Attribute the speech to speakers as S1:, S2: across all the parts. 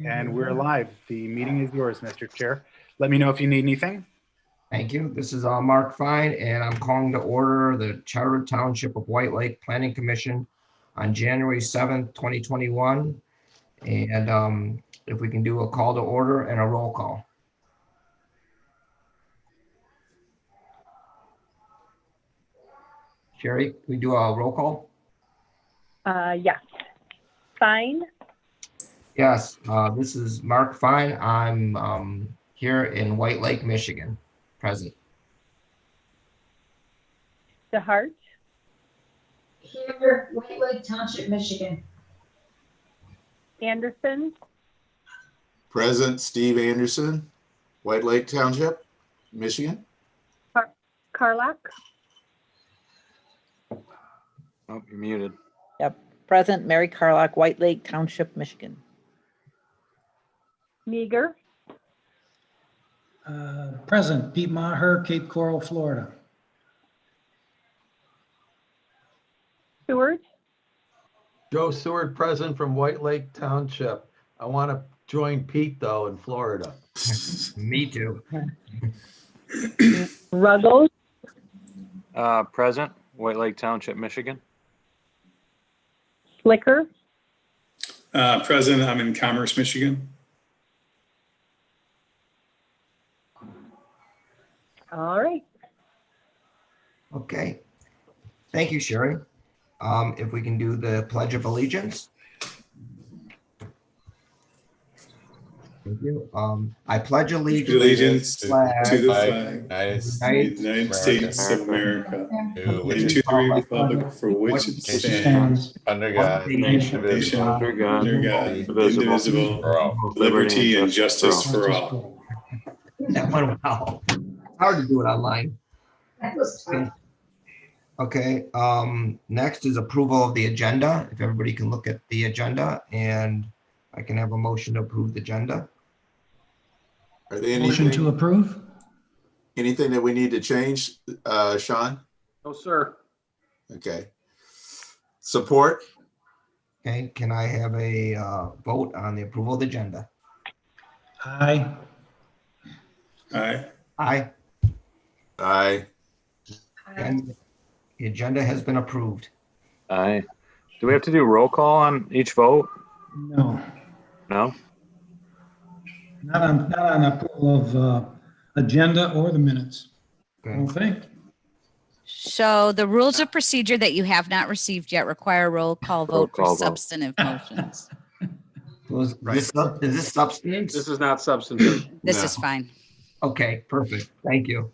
S1: And we're live. The meeting is yours, Mr. Chair. Let me know if you need anything.
S2: Thank you. This is Mark Fine, and I'm calling to order the Charter Township of White Lake Planning Commission on January 7th, 2021. And if we can do a call to order and a roll call. Sherry, can we do a roll call?
S3: Yes. Fine.
S2: Yes, this is Mark Fine. I'm here in White Lake, Michigan, present.
S3: DeHart.
S4: Here, White Lake Township, Michigan.
S3: Anderson.
S5: Present, Steve Anderson, White Lake Township, Michigan.
S3: Carlock.
S6: Oh, you're muted.
S7: Yep, present, Mary Carlock, White Lake Township, Michigan.
S3: Meager.
S8: Present, Pete Maher, Cape Coral, Florida.
S3: Seward.
S9: Joe Seward, present from White Lake Township. I want to join Pete, though, in Florida.
S2: Me too.
S3: Ruggles.
S6: Present, White Lake Township, Michigan.
S3: Slicker.
S10: Present, I'm in Commerce, Michigan.
S3: All right.
S2: Okay. Thank you, Sherry. If we can do the Pledge of Allegiance. Thank you. I pledge allegiance
S10: To the
S2: flag
S10: flag
S2: of
S10: of
S2: the
S10: the United States of America, and to the republic for which it stands,
S8: Stands
S10: one nation,
S6: Under God,
S10: under God, indivisible, with liberty and justice for all.
S2: That went well. Hard to do it online.
S4: That was tough.
S2: Okay, next is approval of the agenda. If everybody can look at the agenda, and I can have a motion to approve the agenda.
S5: Are there
S8: Motion to approve?
S5: anything that we need to change, Sean?
S9: No, sir.
S5: Okay. Support?
S2: Okay, can I have a vote on the approval of the agenda?
S8: Aye.
S10: Aye.
S2: Aye.
S5: Aye.
S2: And the agenda has been approved.
S6: aye. Do we have to do roll call on each vote?
S8: No,
S6: No?
S8: not on approval of agenda or the minutes. I
S2: Okay.
S8: don't think.
S11: So the rules of procedure that you have not received yet require a roll call vote
S6: call
S11: for
S6: vote.
S11: substantive motions.
S2: So is this substance?
S9: This is not substantive.
S11: This
S5: No.
S11: is fine.
S2: Okay, perfect. Thank you.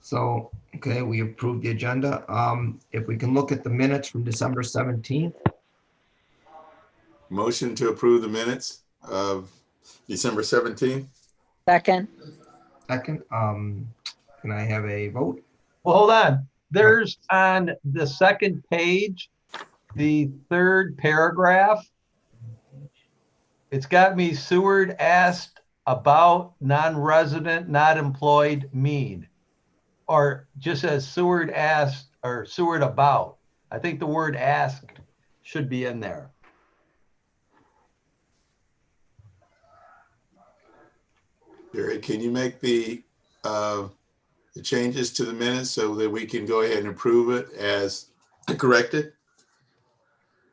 S2: So, okay, we approved the agenda. If we can look at the minutes from December 17th.
S5: Motion to approve the minutes of December 17th?
S7: Second,
S2: Second, can I have a vote?
S9: Well, hold on. There's on the second page, the third paragraph. It's got me Seward asked about non-resident, not employed mean. Or just as Seward asked or Seward about. I think the word asked should be in there.
S5: Jerry, can you make the changes to the minutes so that we can go ahead and approve it as corrected?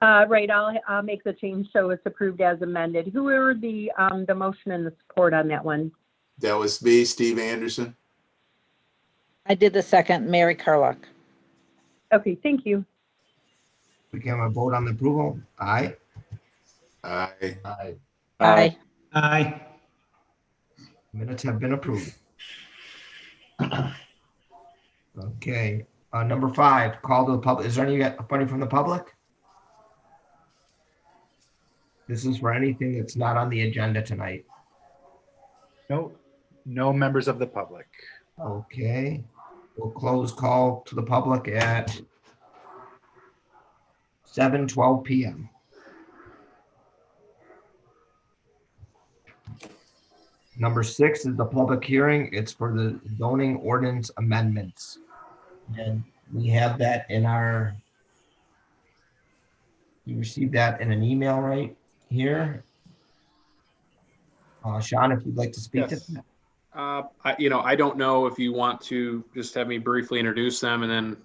S3: Right. I'll make the change so it's approved as amended. Who were the motion and the support on that one?
S5: That was me, Steve Anderson.
S7: I did the second, Mary Carlock.
S3: Okay. Thank you.
S2: We can have a vote on the approval. Aye.
S5: Aye.
S7: Aye.
S8: Aye.
S2: Minutes have been approved. Okay, number 5, call to the public. Is there anybody from the public? This is for anything that's not on the agenda tonight.
S1: No members of the public.
S2: Okay, we'll close call to the public at 7:12 p.m. Number 6 is the public hearing. It's for the zoning ordinance amendments. And we have that in our, you received that in an email right here. Sean, if you'd like to speak to
S12: Yes.
S2: that.
S12: I don't know if you want to just have me briefly introduce them and then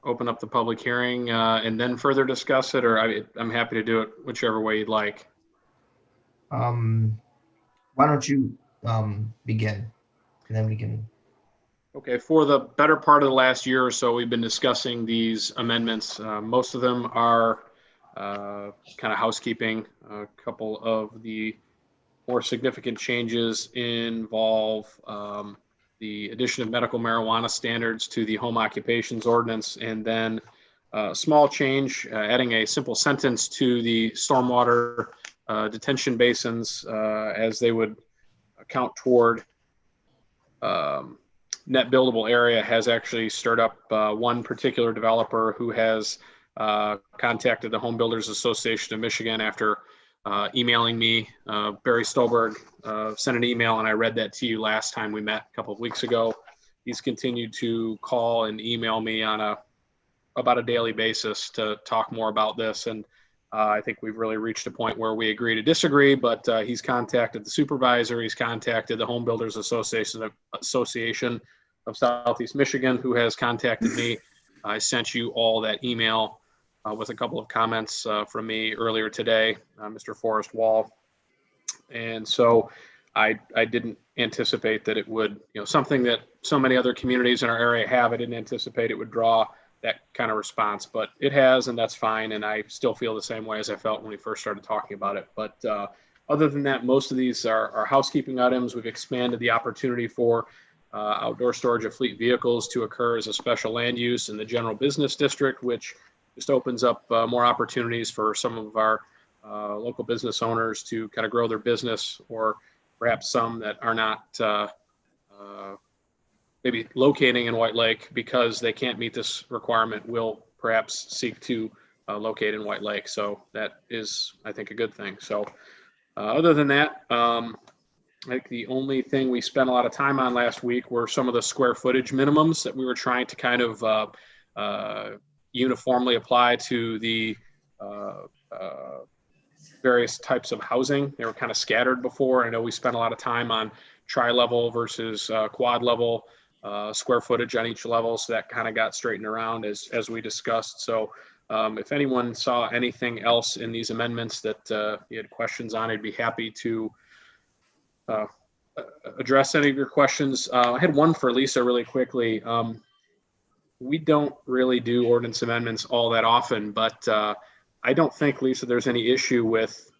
S12: open up the public hearing and then further discuss it, or I'm happy to do it whichever way you'd like.
S2: Why don't you begin, and then we can.
S12: Okay, for the better part of the last year or so, we've been discussing these amendments. Most of them are kind of housekeeping. A couple of the more significant changes involve the addition of medical marijuana standards to the home occupations ordinance, and then a small change, adding a simple sentence to the stormwater detention basins as they would count toward net buildable area, has actually stirred up one particular developer who has contacted the Home Builders Association of Michigan after emailing me. Barry Stolberg sent an email, and I read that to you last time we met a couple of weeks ago. He's continued to call and email me on about a daily basis to talk more about this. And I think we've really reached a point where we agree to disagree, but he's contacted the supervisor. He's contacted the Home Builders Association of Southeast Michigan, who has contacted me. I sent you all that email with a couple of comments from me earlier today, Mr. Forrest Wall. And so I didn't anticipate that it would, something that so many other communities in our area have, I didn't anticipate it would draw that kind of response, but it has, and that's fine. And I still feel the same way as I felt when we first started talking about it. But other than that, most of these are housekeeping items. We've expanded the opportunity for outdoor storage of fleet vehicles to occur as a special land use in the general business district, which just opens up more opportunities for some of our local business owners to kind of grow their business, or perhaps some that are not maybe locating in White Lake because they can't meet this requirement, will perhaps seek to locate in White Lake. So that is, I think, a good thing. So other than that, I think the only thing we spent a lot of time on last week were some of the square footage minimums that we were trying to kind of uniformly apply to the various types of housing. They were kind of scattered before. I know we spent a lot of time on tri-level versus quad level square footage on each level. So that kind of got straightened around as we discussed. So if anyone saw anything else in these amendments that you had questions on, I'd be happy to address any of your questions. I had one for Lisa really quickly. We don't really do ordinance amendments all that often, but I don't think, Lisa, there's any issue with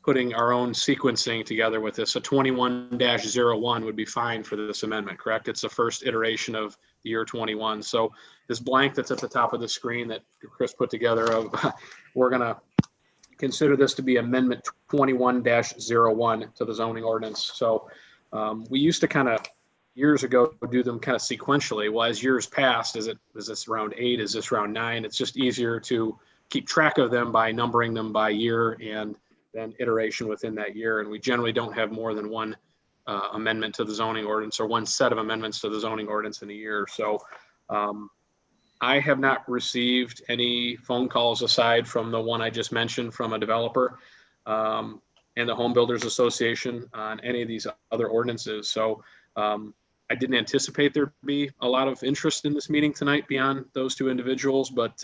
S12: putting our own sequencing together with this. A 21-01 would be fine for this amendment, correct? It's the first iteration of the year 21. So this blank that's at the top of the screen that Chris put together, we're going to consider this to be amendment 21-01 to the zoning ordinance. So we used to kind of years ago do them kind of sequentially. Well, as years passed, is this round 8? Is this round 9? It's just easier to keep track of them by numbering them by year and then iteration within that year. And we generally don't have more than one amendment to the zoning ordinance, or one set of amendments to the zoning ordinance in a year. So I have not received any phone calls aside from the one I just mentioned from a developer and the Home Builders Association on any of these other ordinances. So I didn't anticipate there'd be a lot of interest in this meeting tonight beyond those two individuals, but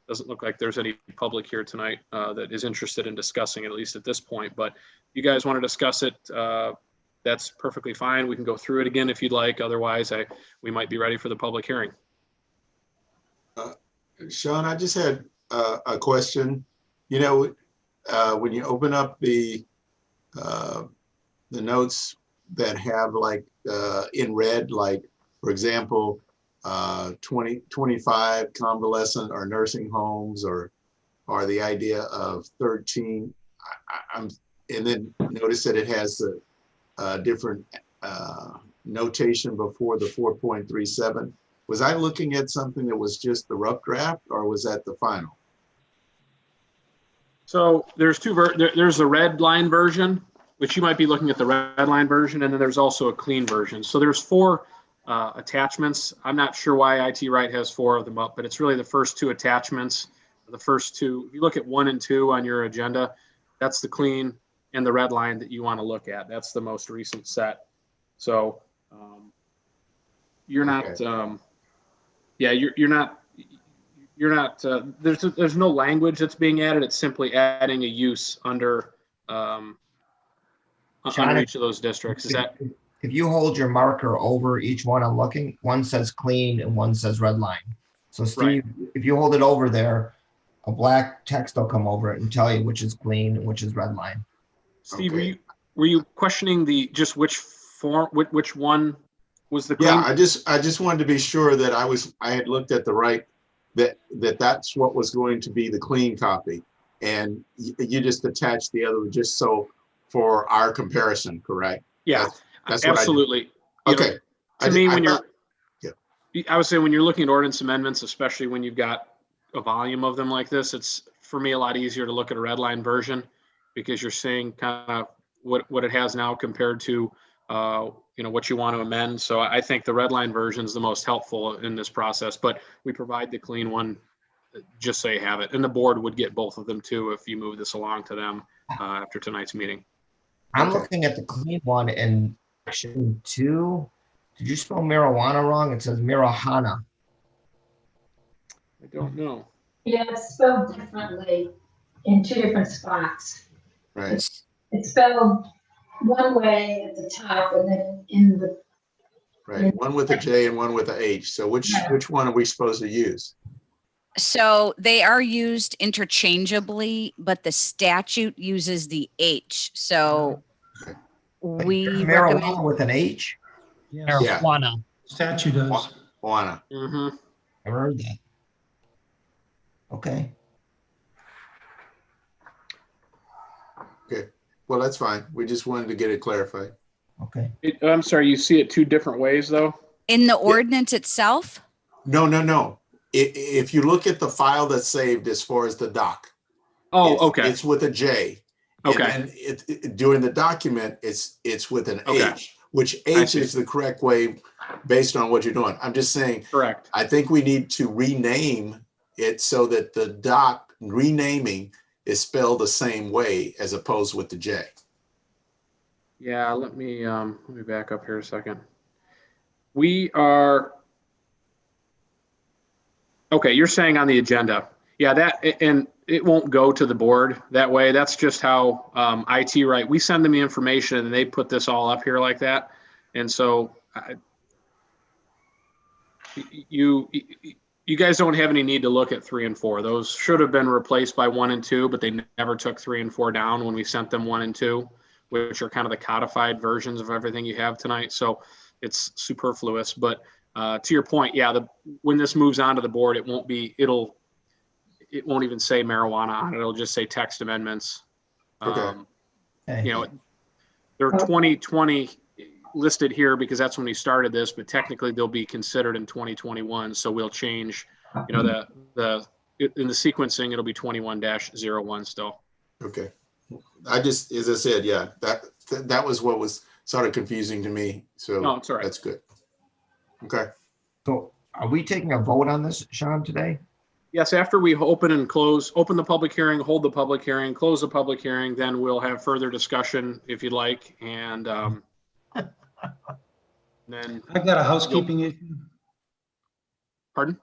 S12: doesn't look like there's any public here tonight that is interested in discussing it, at least at this point. But if you guys want to discuss it, that's perfectly fine. We can go through it again if you'd like. Otherwise, we might be ready for the public hearing.
S5: Sean, I just had a question. When you open up the notes that have like in red, like for example, 25 convalescent or nursing homes, or the idea of 13. And then notice that it has a different notation before the 4.37. Was I looking at something that was just the rough draft, or was that the final?
S12: So there's there's the red line version, which you might be looking at the red line version, and then there's also a clean version. So there's 4 attachments. I'm not sure why IT Right has 4 of them up, but it's really the first 2 attachments. The first 2, if you look at 1 and 2 on your agenda, that's the clean and the red line that you want to look at. That's the most recent set. So you're not, yeah, you're not, there's no language that's being added. It's simply adding a use under each of those districts. Is that?
S2: If you hold your marker over each one I'm looking, one says clean and one says red line. So Steve, if you hold it over there, a black text will come over it and tell you which is clean and which is red line.
S12: Steve, were you questioning just which form, which one was the clean?
S5: Yeah, I just wanted to be sure that I had looked at the right, that's what was going to be the clean copy. And you just attached the other one just so for our comparison, correct?
S12: Yeah,
S5: that's
S12: absolutely.
S5: Okay.
S12: To me, I would say when you're looking at ordinance amendments, especially when you've got a volume of them like this, it's for me a lot easier to look at a red line version because you're seeing kind of what it has now compared to what you want to amend. So I think the red line version is the most helpful in this process, but we provide the clean one just so you have it. And the board would get both of them too if you move this along to them after tonight's meeting.
S2: I'm looking at the clean one in section 2. Did you spell marijuana wrong? It says marijuana.
S12: I don't know.
S4: Yeah, it's spelled differently in 2 different spots.
S5: Right.
S4: It's spelled one way at the top and then in the.
S5: Right, one with a J and one with a H. So which one are we supposed to use?
S11: So they are used interchangeably, but the statute uses the H. So we
S2: marijuana
S11: recommend
S2: with an H.
S8: Marijuana. Statute does.
S5: Marijuana.
S12: Mm-hmm.
S2: I heard that. Okay.
S5: Okay. Well, that's fine. We just wanted to get it clarified.
S2: Okay.
S12: I'm sorry, you see it 2 different ways though?
S11: in the ordinance itself?
S5: No. If you look at the file that's saved as far as the doc.
S12: Oh, okay.
S5: It's with a J.
S12: Okay.
S5: And then during the document, it's with an
S12: Okay.
S5: H, which H is the correct way based on what you're doing. I'm just saying.
S12: Correct.
S5: I think we need to rename it so that the doc renaming is spelled the same way as opposed with the J.
S12: Yeah, let me back up here a second. We are, okay, you're saying on the agenda. Yeah, and it won't go to the board that way. That's just how IT, right? We send them the information and they put this all up here like that. And so you guys don't have any need to look at 3 and 4. Those should have been replaced by 1 and 2, but they never took 3 and 4 down when we sent them 1 and 2, which are kind of the codified versions of everything you have tonight. So it's superfluous. But to your point, yeah, when this moves on to the board, it won't even say marijuana on it. It'll just say text amendments.
S5: Okay.
S12: There are 2020 listed here because that's when we started this, but technically they'll be considered in 2021. So we'll change, in the sequencing, it'll be 21-01 still.
S5: Okay. As I said, yeah, that was what was sort of confusing to me. So
S12: no, it's all right.
S5: That's good. Okay.
S2: So are we taking a vote on this, Sean, today?
S12: Yes, after we open the public hearing, hold the public hearing, close the public hearing, then we'll have further discussion if you'd like. And then
S8: I've got a housekeeping issue.
S12: Pardon?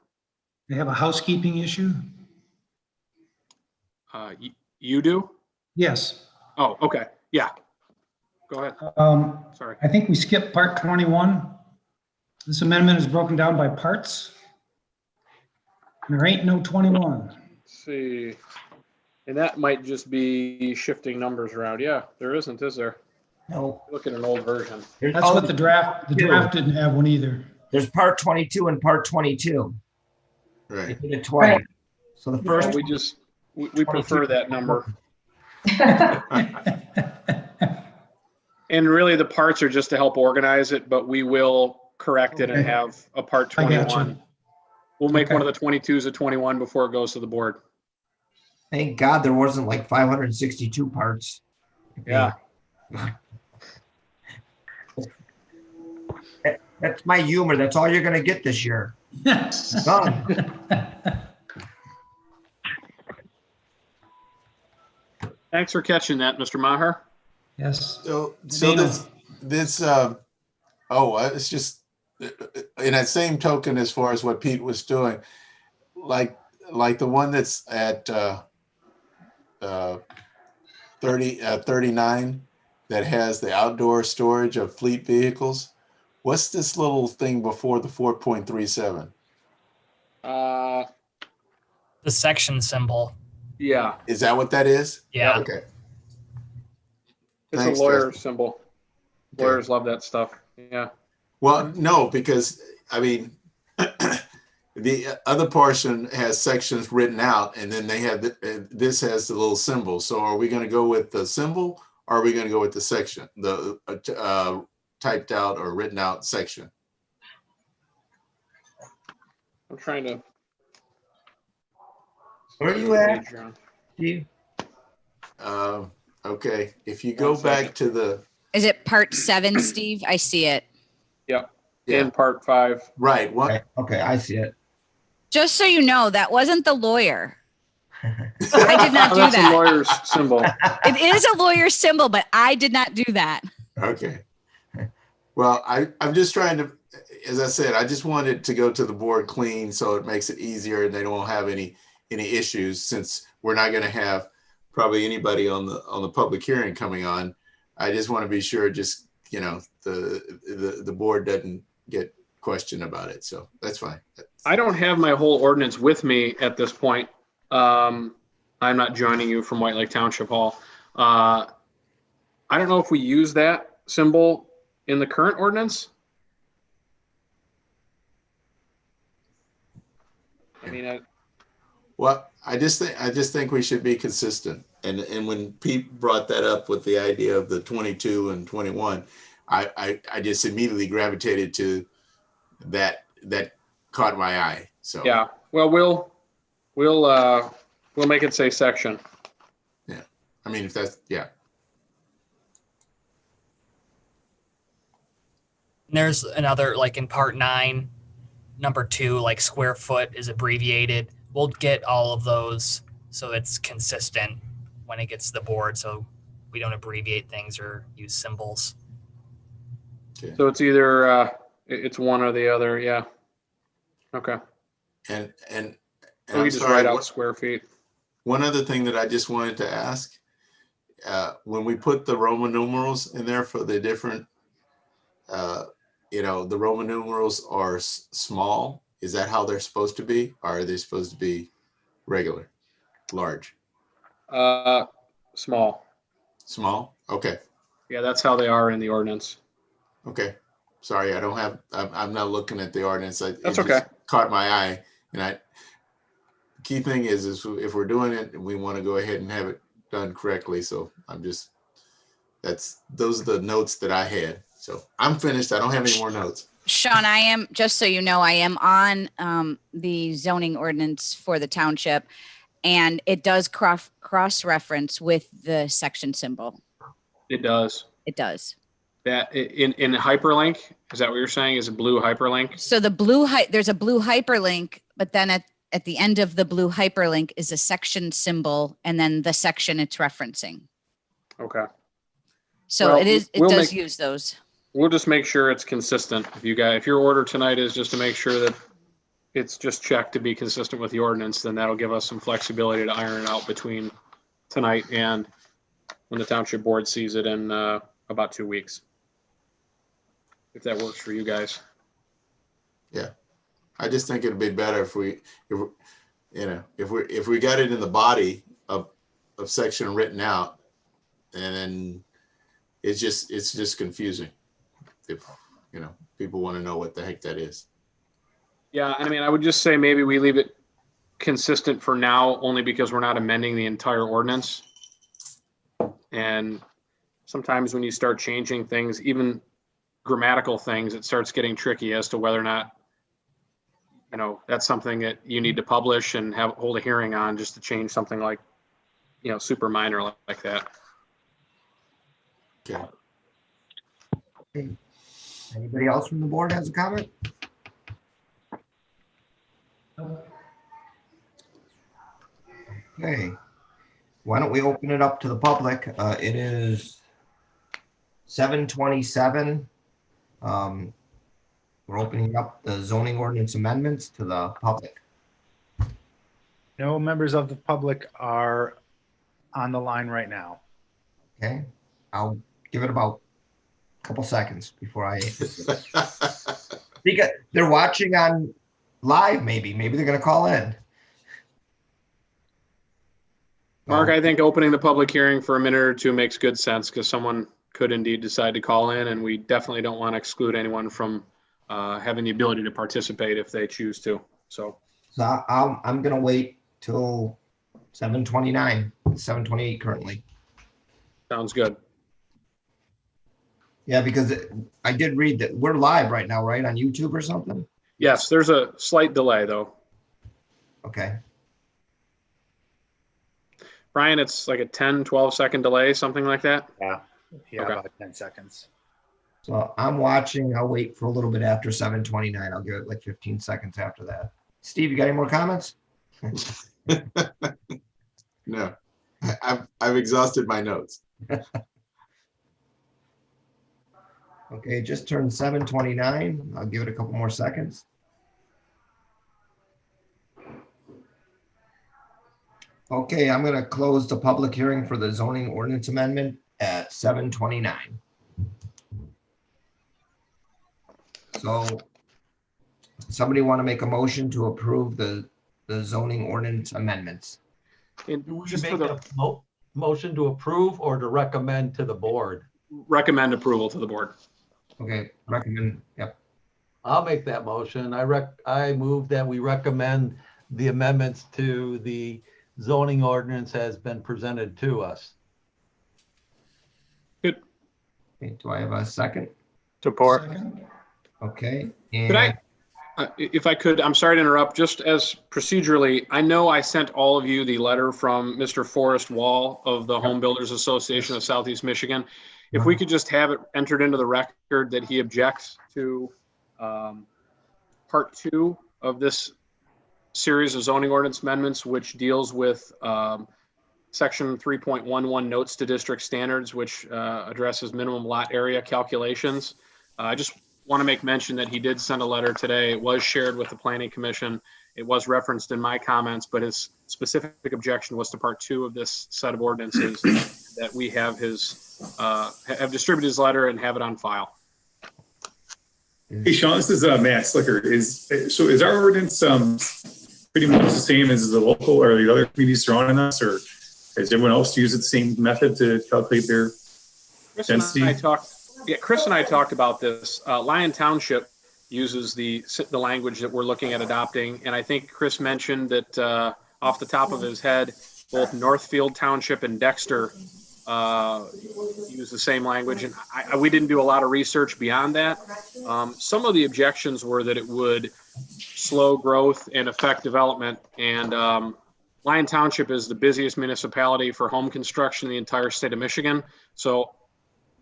S8: I have a housekeeping issue.
S12: You do?
S8: Yes.
S12: Oh, okay. Yeah. Go ahead. Sorry.
S8: I think we skipped part 21. This amendment is broken down by parts. There ain't no 21.
S12: Let's see. And that might just be shifting numbers around. Yeah, there isn't, is there?
S2: No.
S12: Look at an old version.
S8: That's what the draft didn't have one either.
S2: There's part 22 and part 22.
S5: Right.
S2: They did it twice.
S4: Right.
S2: So the first
S12: we prefer that number. And really the parts are just to help organize it, but we will correct it and have a part 21. We'll make one of the 22s a 21 before it goes to the board.
S2: Thank God there wasn't like 562 parts.
S12: Yeah.
S2: That's my humor. That's all you're going to get this year. Done.
S12: Thanks for catching that, Mr. Maher.
S8: Yes.
S5: So
S8: Dana.
S5: it's just in that same token, as far as what Pete was doing, like the one that's at 39 that has the outdoor storage of fleet vehicles. What's this little thing before the 4.37?
S13: The section symbol.
S12: Yeah,
S5: Is that what that is?
S13: Yeah.
S5: Okay.
S12: it's
S5: Thanks,
S12: a lawyer
S5: Justin.
S12: symbol.
S5: Okay.
S12: Lawyers love that stuff. Yeah.
S5: Well, no, because I mean, the other portion has sections written out, and then they have this has the little symbol. So, are we going to go with the symbol, or are we going to go with the section, the typed out or written out section?
S12: I'm trying to.
S2: Where are you at, Steve?
S5: Okay, if you go back to the
S11: Is it part 7, Steve? I see it.
S12: Yep.
S5: Yeah.
S12: In part 5.
S5: right, what?
S2: Okay, I see it.
S11: Just so you know, that wasn't the lawyer. I did not do
S12: That's a
S11: that.
S12: lawyer's symbol.
S11: It is a lawyer's symbol, but I did not do that.
S5: Okay. Well, I'm just trying to, as I said, I just wanted to go to the board clean so it makes it easier and they don't have any issues, since we're not going to have probably anybody on the public hearing coming on. I just want to be sure, just, you know, the board doesn't get questioned about it. So that's fine.
S12: I don't have my whole ordinance with me at this point. I'm not joining you from White Lake Township Hall. I don't know if we use that symbol in the current ordinance. I mean,
S5: Well, I just think we should be consistent. And when Pete brought that up with the idea of the 22 and 21, I just immediately gravitated to that caught my eye. So
S12: yeah. Well, we'll make it say section.
S5: yeah. I mean, if that's yeah.
S13: There's another, like in part 9, number 2, like square foot is abbreviated. We'll get all of those so it's consistent when it gets to the board, so we don't abbreviate things or use symbols.
S5: Okay.
S12: So it's either it's one or the other. Yeah. Okay.
S5: And
S12: So we
S5: I'm
S12: just
S5: sorry,
S12: write out square feet.
S5: one other thing that I just wanted to ask, when we put the Roman numerals in there for the different, you know, the Roman numerals are small. Is that how they're supposed to be? Or are they supposed to be regular, large?
S12: Small.
S5: Small? Okay.
S12: Yeah, that's how they are in the ordinance.
S5: Okay. Sorry, I don't have, I'm not looking at the ordinance. It
S12: That's
S5: just
S12: okay.
S5: caught my eye. And key thing is if we're doing it, we want to go ahead and have it done correctly. So I'm just, those are the notes that I had. So I'm finished. I don't have any more notes.
S11: Sean, I am, just so you know, I am on the zoning ordinance for the township, and it does cross-reference with the section symbol.
S12: It does.
S11: It does.
S12: That in hyperlink, is that what you're saying? Is a blue hyperlink?
S11: So the there's a blue hyperlink, but then at the end of the blue hyperlink is a section symbol, and then the section it's referencing.
S12: Okay.
S11: So
S12: Well,
S11: it does use those.
S12: We'll just make sure it's consistent. If your order tonight is just to make sure that it's just checked to be consistent with the ordinance, then that'll give us some flexibility to iron it out between tonight and when the township board sees it in about 2 weeks. If that works for you guys.
S5: Yeah. I just think it'd be better if we got it in the body of section written out, and then it's just confusing. If people want to know what the heck that is.
S12: Yeah, I mean, I would just say maybe we leave it consistent for now, only because we're not amending the entire ordinance. And sometimes when you start changing things, even grammatical things, it starts getting tricky as to whether or not, that's something that you need to publish and hold a hearing on, just to change something like, super minor like that.
S5: Okay.
S2: Anybody else from the board has a comment? Okay. Why don't we open it up to the public? It is 7:27. We're opening up the zoning ordinance amendments to the public.
S1: No members of the public are on the line right now.
S2: Okay, I'll give it about a couple seconds before I. Because they're watching on live, maybe they're gonna call in.
S12: Mark, I think opening the public hearing for a minute or two makes good sense because someone could indeed decide to call in, and we definitely don't want to exclude anyone from having the ability to participate if they choose to. So
S2: I'm gonna wait till 7:29, 7:28 currently.
S12: sounds good.
S2: Yeah, because I did read that we're live right now, right, on YouTube or something?
S12: Yes, there's a slight delay though.
S2: Okay.
S12: Brian, it's like a 10, 12-second delay, something like that?
S1: Yeah,
S12: Okay.
S1: about 10 seconds.
S2: So I'm watching. I'll wait for a little bit after 7:29. I'll give it like 15 seconds after that. Steve, you got any more comments?
S5: No, I've exhausted my notes.
S2: Okay, just turned 7:29. I'll give it a couple more seconds. Okay, I'm gonna close the public hearing for the zoning ordinance amendment at 7:29. So somebody want to make a motion to approve the zoning ordinance amendments?
S9: Do we
S12: Just
S9: make
S12: for the
S9: a motion to approve or to recommend to the board?
S12: recommend approval to the board.
S2: Okay, recommend, yep.
S9: I'll make that motion. I move that we recommend the amendments to the zoning ordinance has been presented to us.
S12: Good.
S2: Okay, do I have a second?
S6: Support.
S8: Second.
S2: Okay.
S12: Could I, if I could, I'm sorry to interrupt, just as procedurally, I know I sent all of you the letter from Mr. Forrest Wall of the Home Builders Association of Southeast Michigan. If we could just have it entered into the record that he objects to part 2 of this series of zoning ordinance amendments, which deals with section 3.11 notes to district standards, which addresses minimum lot area calculations. I just want to make mention that he did send a letter today. It was shared with the Planning Commission. It was referenced in my comments, but his specific objection was to part 2 of this set of ordinances that we have have distributed his letter and have it on file.
S10: Hey, Sean, this is Matt Slicker. Is our ordinance pretty much the same as the local or the other communities surrounding us, or has everyone else used the same method to calculate their density?
S12: Chris and I talked about this. Lyon Township uses the language that we're looking at adopting, and I think Chris mentioned that off the top of his head, both Northfield Township and Dexter use the same language, and we didn't do a lot of research beyond that. Some of the objections were that it would slow growth and affect development, and Lyon Township is the busiest municipality for home construction in the entire state of Michigan, so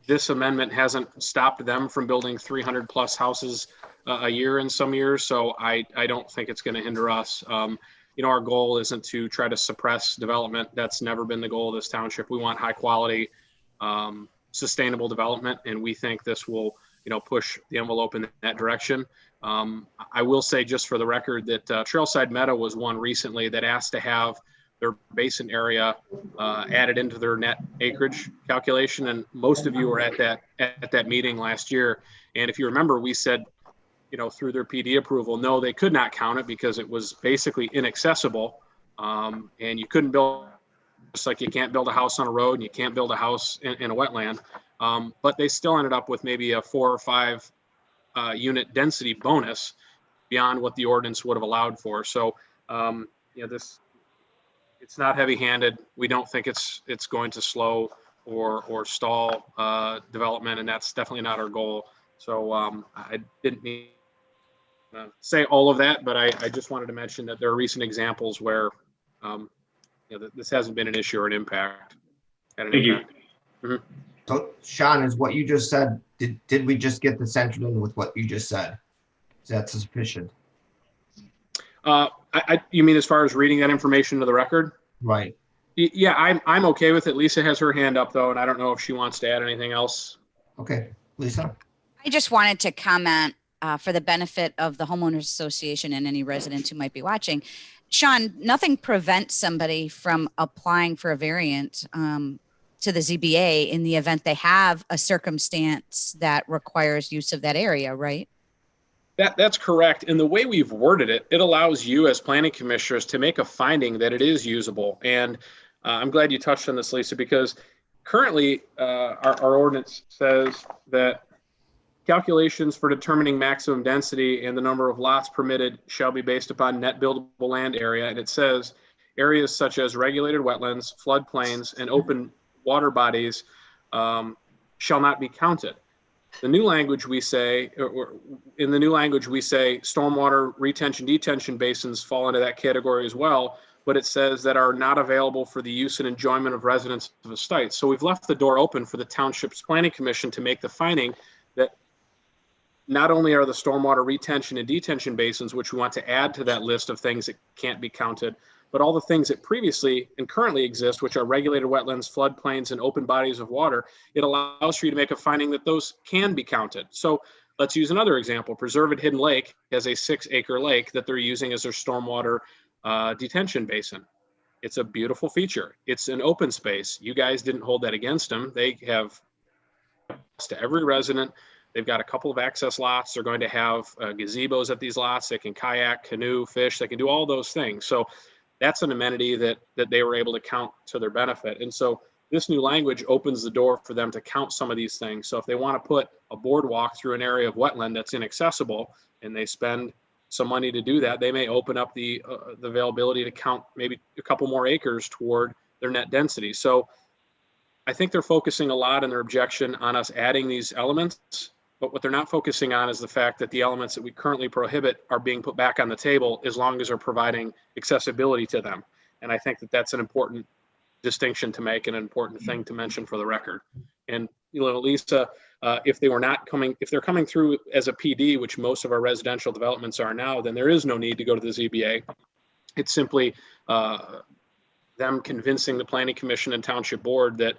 S12: this amendment hasn't stopped them from building 300 plus houses a year in some years, so I don't think it's going to hinder us. Our goal isn't to try to suppress development. That's never been the goal of this township. We want high quality, sustainable development, and we think this will, push the envelope in that direction. I will say, just for the record, that Trailside Meadow was one recently that asked to have their basin area added into their net acreage calculation, and most of you were at that meeting last year. And if you remember, we said, through their PD approval, no, they could not count it because it was basically inaccessible, and you couldn't build, just like you can't build a house on a road and you can't build a house in a wetland. But they still ended up with maybe a 4 or 5 unit density bonus beyond what the ordinance would have allowed for. So, it's not heavy-handed. We don't think it's going to slow or stall development, and that's definitely not our goal. So I didn't mean to say all of that, but I just wanted to mention that there are recent examples where this hasn't been an issue or an impact.
S10: Thank you.
S12: Mm-hmm.
S2: So Sean, is what you just said, did we just get the central in with what you just said? Is that sufficient?
S12: You mean as far as reading that information to the record?
S2: Right.
S12: Yeah, I'm okay with it. Lisa has her hand up though, and I don't know if she wants to add anything else.
S2: Okay, Lisa?
S11: I just wanted to comment for the benefit of the homeowners association and any residents who might be watching. Sean, nothing prevents somebody from applying for a variance to the ZBA in the event they have a circumstance that requires use of that area, right?
S12: That's correct. And the way we've worded it, it allows you as planning commissioners to make a finding that it is usable. And I'm glad you touched on this, Lisa, because currently our ordinance says that calculations for determining maximum density and the number of lots permitted shall be based upon net buildable land area. And it says areas such as regulated wetlands, floodplains, and open water bodies shall not be counted. The new language we say, or in the new language we say, stormwater retention detention basins fall into that category as well, but it says that are not available for the use and enjoyment of residents of a site. So we've left the door open for the Township's Planning Commission to make the finding that not only are the stormwater retention and detention basins, which we want to add to that list of things that can't be counted, but all the things that previously and currently exist, which are regulated wetlands, floodplains, and open bodies of water, it allows for you to make a finding that those can be counted. So let's use another example. Preserved Hidden Lake has a 6-acre lake that they're using as their stormwater detention basin. It's a beautiful feature. It's an open space. You guys didn't hold that against them. They have to every resident. They've got a couple of access lots. They're going to have gazebos at these lots. They can kayak, canoe, fish. They can do all those things. So that's an amenity that they were able to count to their benefit. And so this new language opens the door for them to count some of these things. So if they want to put a boardwalk through an area of wetland that's inaccessible and they spend some money to do that, they may open up the availability to count maybe a couple more acres toward their net density. So I think they're focusing a lot in their objection on us adding these elements. But what they're not focusing on is the fact that the elements that we currently prohibit are being put back on the table as long as they're providing accessibility to them. And I think that that's an important distinction to make and an important thing to mention for the record. And Lisa, if they're coming through as a PD, which most of our residential developments are now, then there is no need to go to the ZBA. It's simply them convincing the Planning Commission and Township Board that,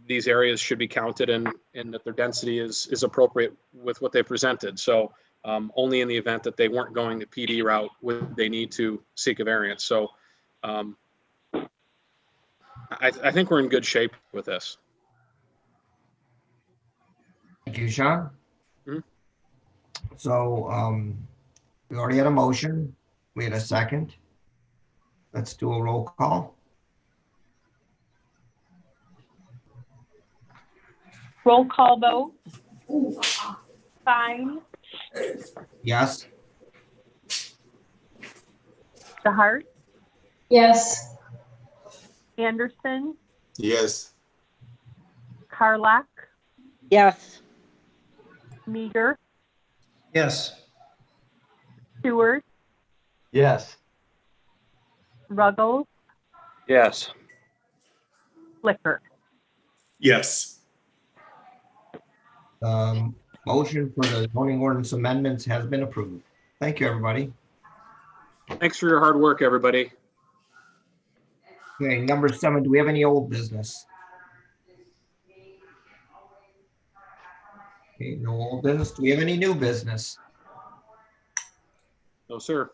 S12: these areas should be counted and that their density is appropriate with what they presented. So only in the event that they weren't going the PD route would they need to seek a variance. So I think we're in good shape with this.
S2: Thank you, Sean. So we already had a motion. We had a second. Let's do a roll call.
S3: Roll call vote. Fine.
S2: Yes.
S3: DeHart,
S4: Yes.
S3: Anderson,
S5: Yes.
S3: Carlock,
S7: Yes.
S3: Meager,
S8: Yes.
S3: Stewart,
S9: Yes.
S3: Ruggles,
S6: Yes.
S3: Flicker.
S10: Yes.
S2: Motion for the zoning ordinance amendments has been approved. Thank you, everybody.
S12: Thanks for your hard work, everybody.
S2: Okay, number 7, do we have any old business? Okay, no old business. Do we have any new business?
S12: No, sir.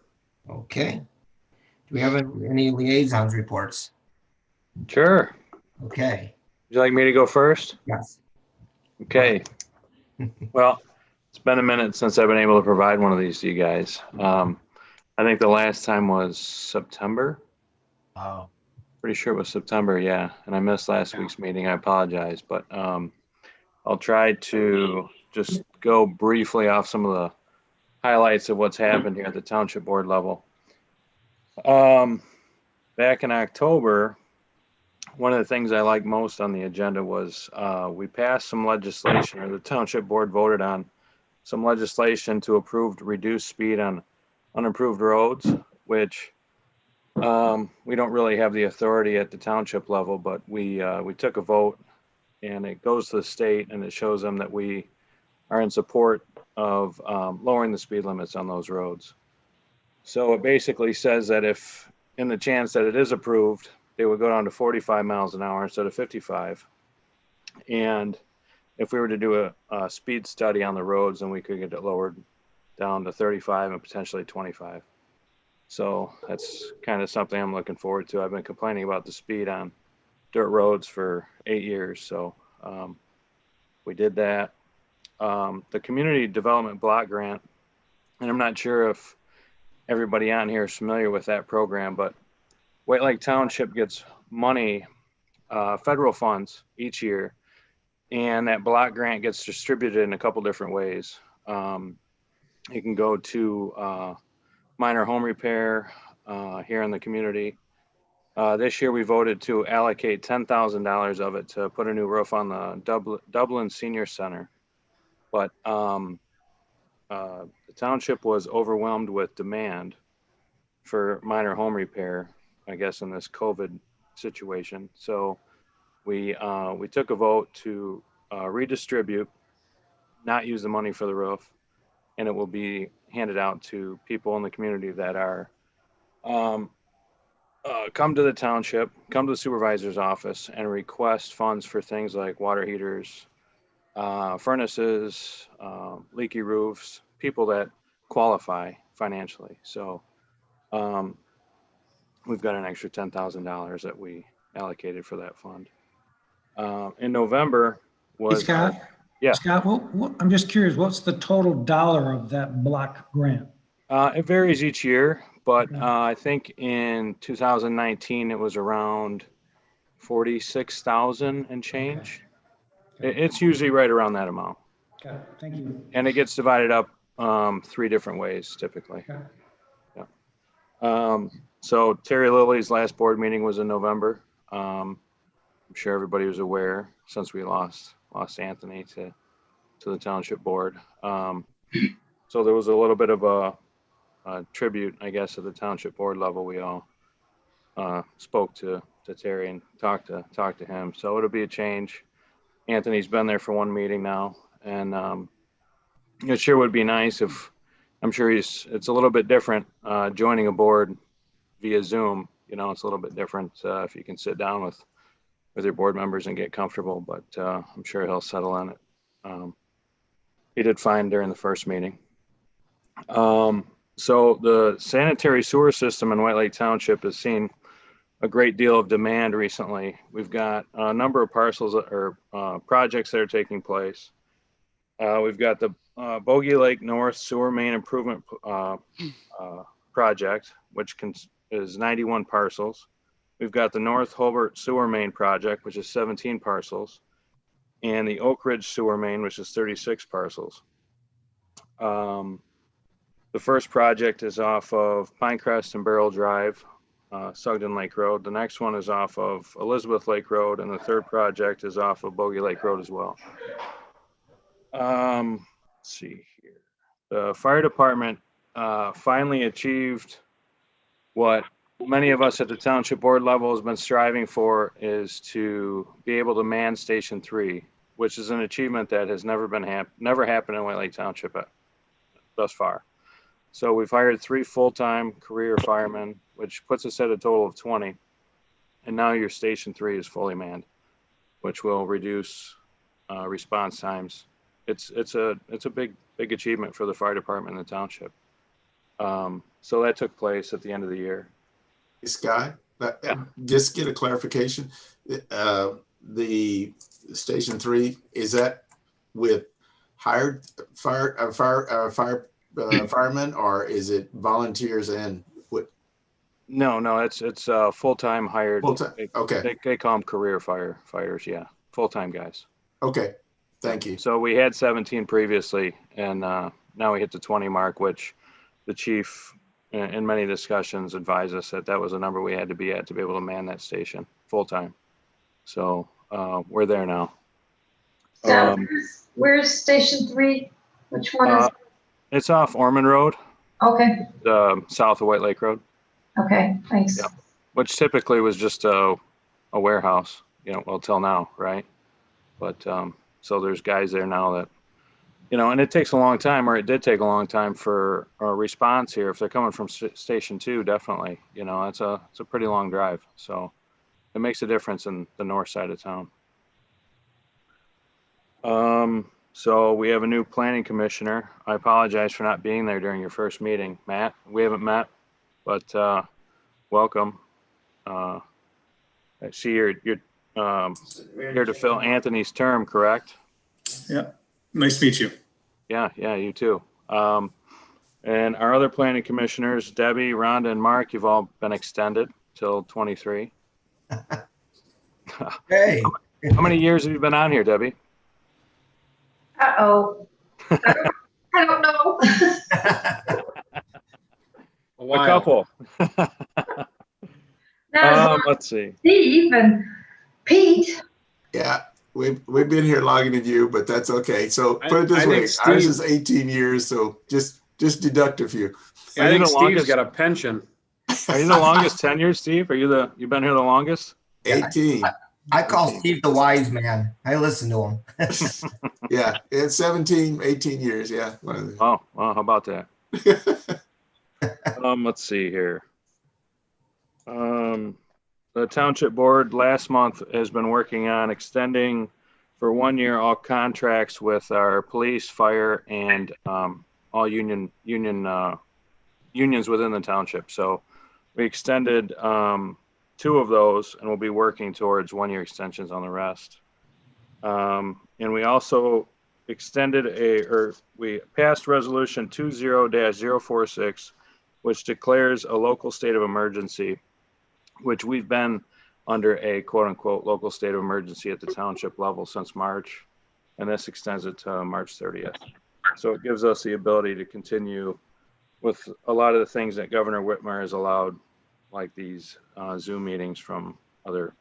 S2: Okay. Do we have any liaisons reports?
S6: Sure.
S2: Okay,
S6: Would you like me to go first?
S2: yes.
S6: Okay. Well, it's been a minute since I've been able to provide one of these to you guys. I think the last time was September.
S9: Wow.
S6: Pretty sure it was September, yeah. And I missed last week's meeting. I apologize, but I'll try to just go briefly off some of the highlights of what's happened here at the township board level. Back in October, one of the things I liked most on the agenda was we passed some legislation, or the township board voted on some legislation to approve reduced speed on unimproved roads, which we don't really have the authority at the township level, but we took a vote and it goes to the state and it shows them that we are in support of lowering the speed limits on those roads. So it basically says that if in the chance that it is approved, they would go down to 45 miles an hour instead of 55. And if we were to do a speed study on the roads, then we could get it lowered down to 35 and potentially 25. So that's kind of something I'm looking forward to. I've been complaining about the speed on dirt roads for 8 years. So we did that. The community development block grant, and I'm not sure if everybody on here is familiar with that program, but White Lake Township gets money, federal funds each year, and that block grant gets distributed in a couple different ways. It can go to minor home repair here in the community. This year we voted to allocate $10,000 of it to put a new roof on the Dublin Senior Center. But the township was overwhelmed with demand for minor home repair, I guess, in this COVID situation. So we took a vote to redistribute, not use the money for the roof, and it will be handed out to people in the community that are come to the township, come to the supervisor's office and request funds for things like water heaters, furnaces, leaky roofs, people that qualify financially. So we've got an extra $10,000 that we allocated for that fund. In November was—
S8: Hey, Scott?
S6: Yeah.
S8: Scott, I'm just curious, what's the total dollar of that block grant?
S6: It varies each year, but I think in 2019 it was around 46,000 and change.
S8: Okay.
S6: It's usually right around that amount.
S8: Okay, thank you.
S6: And it gets divided up 3 different ways typically.
S8: Okay.
S6: Yeah. So Terry Lilly's last board meeting was in November. I'm sure everybody was aware since we lost Anthony to the township board. So there was a little bit of a tribute, I guess, at the township board level. We all spoke to Terry and talked to him. So it'll be a change. Anthony's been there for 1 meeting now, and it sure would be nice if— I'm sure it's a little bit different joining a board via Zoom. You know, it's a little bit different if you can sit down with your board members and get comfortable, but I'm sure he'll settle in it. He did fine during the first meeting. So the sanitary sewer system in White Lake Township has seen a great deal of demand recently. We've got a number of parcels or projects that are taking place. We've got the Bogey Lake North Sewer Main Improvement Project, which is 91 parcels. We've got the North Hobart Sewer Main Project, which is 17 parcels, and the Oak Ridge Sewer Main, which is 36 parcels. The first project is off of Pinecrest and Barrel Drive, Sugden Lake Road. The next one is off of Elizabeth Lake Road, and the third project is off of Bogey Lake Road as well. Let's see here. The fire department finally achieved what many of us at the township board level has been striving for, is to be able to man Station 3, which is an achievement that has never happened in White Lake Township thus far. So we've hired 3 full-time career firemen, which puts us at a total of 20. And now your Station 3 is fully manned, which will reduce response times. It's a big achievement for the fire department in the township. So that took place at the end of the year.
S5: Scott, just get a clarification. The Station 3, is that with hired firemen, or is it volunteers and what?
S6: No, it's full-time hired.
S5: Full-time. Okay.
S6: They call them career firefighters. Yeah, full-time guys.
S5: Okay. Thank you.
S6: So we had 17 previously, and now we hit the 20 mark, which the chief in many discussions advised us that was a number we had to be at to be able to man that station full-time. So we're there now.
S4: Scott, where's Station 3? Which one is?
S6: It's off Ormond Road.
S4: Okay.
S6: South of White Lake Road.
S4: Okay, thanks.
S6: Yeah. Which typically was just a warehouse, well, till now, right? But so there's guys there now that, and it takes a long time, or it did take a long time for a response here. If they're coming from Station 2, definitely, it's a pretty long drive. So it makes a difference in the north side of town. So we have a new planning commissioner. I apologize for not being there during your first meeting, Matt. We haven't met, but welcome. I see you're here to fill Anthony's term, correct?
S10: Yeah, nice to meet you.
S6: Yeah, you too. And our other planning commissioners, Debbie, Rhonda, and Mark, you've all been extended till 23.
S2: Hey.
S6: How many years have you been on here, Debbie?
S4: Uh-oh. I don't know.
S6: A couple.
S4: Now,
S6: Let's see.
S4: Steve and Pete.
S5: Yeah, we've been here longer than you, but that's okay. So put it this
S12: I
S5: way,
S12: think
S5: ours
S12: Steve-
S5: is 18 years, so just deduct a few.
S12: I
S6: Are you
S12: think
S6: the
S12: Steve's
S6: longest?
S12: got a pension.
S6: Are you the longest tenure, Steve? You've been here the longest?
S5: 18.
S2: I call Steve the wise man. I listen to him.
S5: Yeah, it's 17, 18 years. Yeah. One of the-
S6: Oh, well, how about that? Let's see here. The township board last month has been working on extending for 1 year all contracts with our police, fire, and all unions within the township. So we extended 2 of those, and we'll be working towards 1 year extensions on the rest. And we also extended we passed resolution 20-046, which declares a local state of emergency, which we've been under a quote unquote local state of emergency at the township level since March. And this extends it to March 30th. So it gives us the ability to continue with a lot of the things that Governor Whitmer has allowed, like these Zoom meetings from other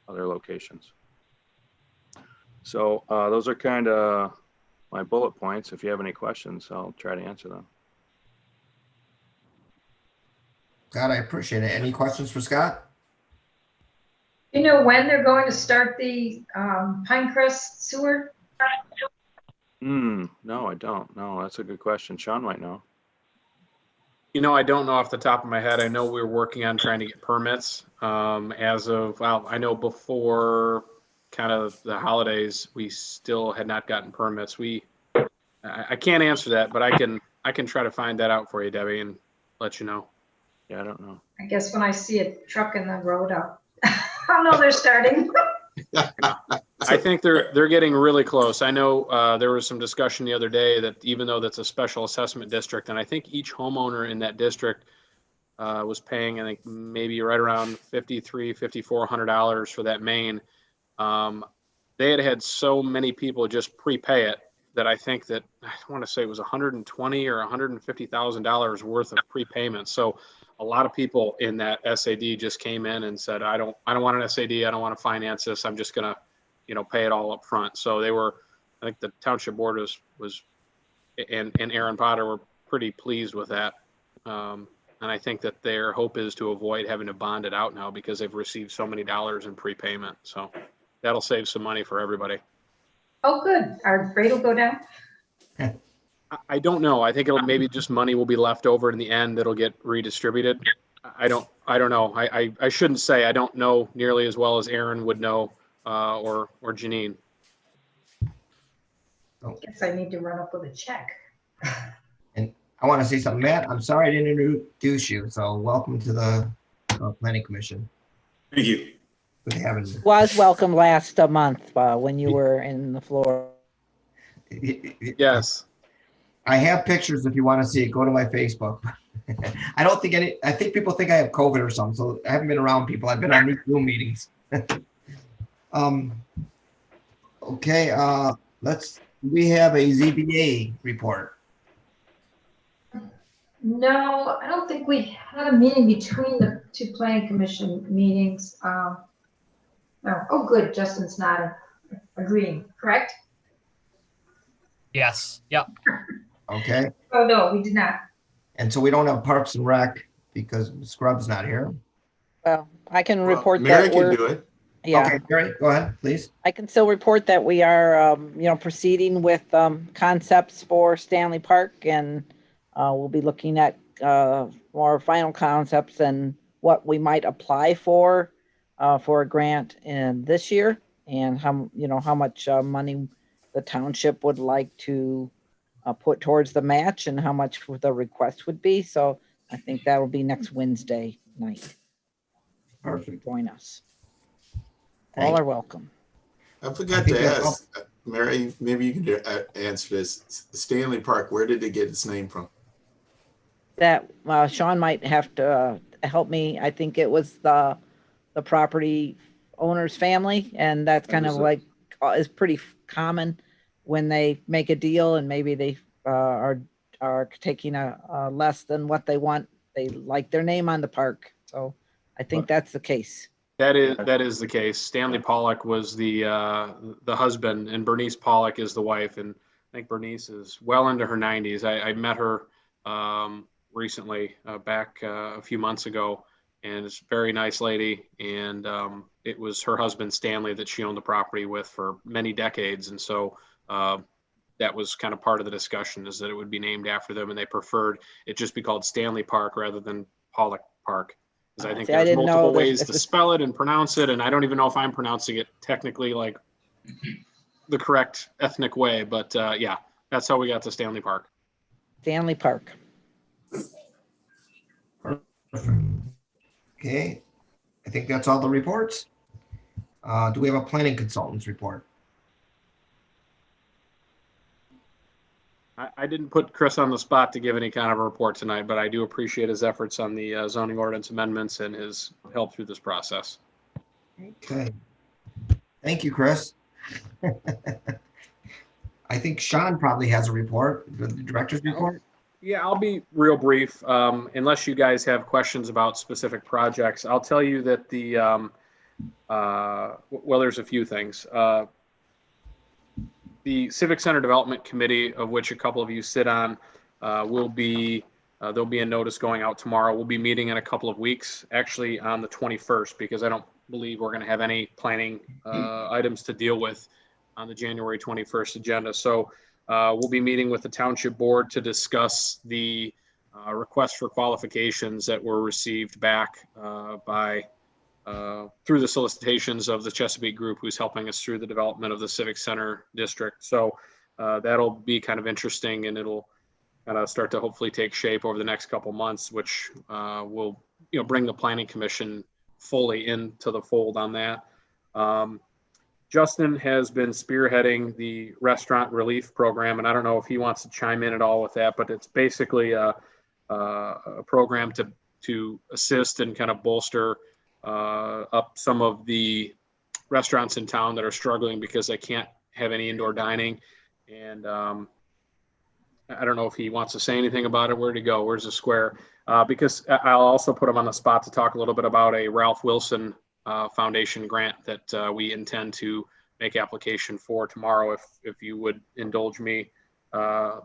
S6: locations. So those are kind of my bullet points. If you have any questions, I'll try to answer them.
S2: God, I appreciate it. Any questions for Scott?
S4: You know when they're going to start the Pinecrest sewer?
S6: No, I don't. No, that's a good question. Sean might know.
S12: You know, I don't know off the top of my head. I know we were working on trying to get permits as of, well, I know before kind of the holidays, we still had not gotten permits. I can't answer that, but I can try to find that out for you, Debbie, and let you know.
S6: Yeah, I don't know.
S4: I guess when I see a truck in the road, I'll know they're starting.
S12: I think they're getting really close. I know there was some discussion the other day that even though that's a special assessment district, and I think each homeowner in that district was paying, I think maybe right around $5,400 for that main. They had so many people just prepay it that I think that I want to say it was $120,000 or $150,000 worth of prepayment. So a lot of people in that SAD just came in and said, I don't want an SAD. I don't want to finance this. I'm just gonna, pay it all up front. So I think the township board and Aaron Potter were pretty pleased with that. And I think that their hope is to avoid having to bond it out now because they've received so many dollars in prepayment. So that'll save some money for everybody.
S4: Oh, good. Our rate will go down.
S12: I don't know. I think maybe just money will be left over in the end. It'll get redistributed. I don't know. I shouldn't say I don't know nearly as well as Aaron would know or Janine.
S4: Guess I need to run up with a check.
S2: And I want to say something, Matt. I'm sorry I didn't introduce you. So welcome to the Planning Commission.
S10: Thank you.
S2: Good having you.
S7: Was welcome last month when you were in the floor.
S12: Yes.
S2: I have pictures if you want to see it. Go to my Facebook. I think people think I have COVID or something, so I haven't been around people. I've been on these Zoom meetings. Okay, we have a ZBA report.
S4: No, I don't think we had a meeting between the 2 planning commission meetings. No. Oh, good. Justin's not agreeing, correct?
S13: Yes. Yep.
S2: Okay,
S4: Oh, no, we did not.
S2: and so we don't have Parks and Rec because Scrub's not here.
S7: Well, I can
S5: Well,
S7: report
S5: Mary
S7: that
S5: can
S7: we're,
S5: do it.
S7: yeah,
S2: Okay, Mary, go ahead, please.
S7: I can still report that we are, proceeding with concepts for Stanley Park, and we'll be looking at more final concepts and what we might apply for a grant in this year, and how much money the township would like to put towards the match and how much the request would be. So I think that will be next Wednesday night.
S2: Perfect.
S7: Join us.
S2: Thank
S7: All
S2: you.
S7: are welcome.
S5: I forgot
S2: think
S5: to
S2: that's
S5: ask, Mary, maybe you can answer this. Stanley Park, where did it get its name from?
S7: That Sean might have to help me. I think it was the property owner's family, and that's kind of like is pretty common when they make a deal and maybe they are taking a less than what they want. They like their name on the park, so I think that's the case.
S12: That is the case. Stanley Pollock was the husband, and Bernice Pollock is the wife. And I think Bernice is well into her 90s. I met her recently, back a few months ago, and it's a very nice lady. And it was her husband Stanley that she owned the property with for many decades. And so that was kind of part of the discussion, is that it would be named after them, and they preferred it just be called Stanley Park rather than Pollock Park. Because I think there's multiple ways to spell it and pronounce it, and I don't even know if I'm pronouncing it technically like the correct ethnic way, but yeah, that's how we got to Stanley Park.
S7: Stanley Park.
S2: Okay, I think that's all the reports. Do we have a planning consultant's report?
S12: I didn't put Chris on the spot to give any kind of a report tonight, but I do appreciate his efforts on the zoning ordinance amendments and his help through this process.
S2: Okay. Thank you, Chris. I think Sean probably has a report, the director's report.
S12: Yeah, I'll be real brief. Unless you guys have questions about specific projects, I'll tell you that well, there's a few things. The Civic Center Development Committee, of which a couple of you sit on, there'll be a notice going out tomorrow. We'll be meeting in a couple of weeks, actually on the 21st, because I don't believe we're going to have any planning items to deal with on the January 21st agenda. So we'll be meeting with the Township Board to discuss the request for qualifications that were received back through the solicitations of the Chesapeake Group, who's helping us through the development of the Civic Center District. So that'll be kind of interesting, and it'll kind of start to hopefully take shape over the next couple months, which will bring the Planning Commission fully into the fold on that. Justin has been spearheading the restaurant relief program, and I don't know if he wants to chime in at all with that, but it's basically a program to assist and kind of bolster up some of the restaurants in town that are struggling because they can't have any indoor dining. And I don't know if he wants to say anything about it. Where'd he go? Where's the square? Because I'll also put him on the spot to talk a little bit about a Ralph Wilson Foundation grant that we intend to make application for tomorrow. If you would indulge me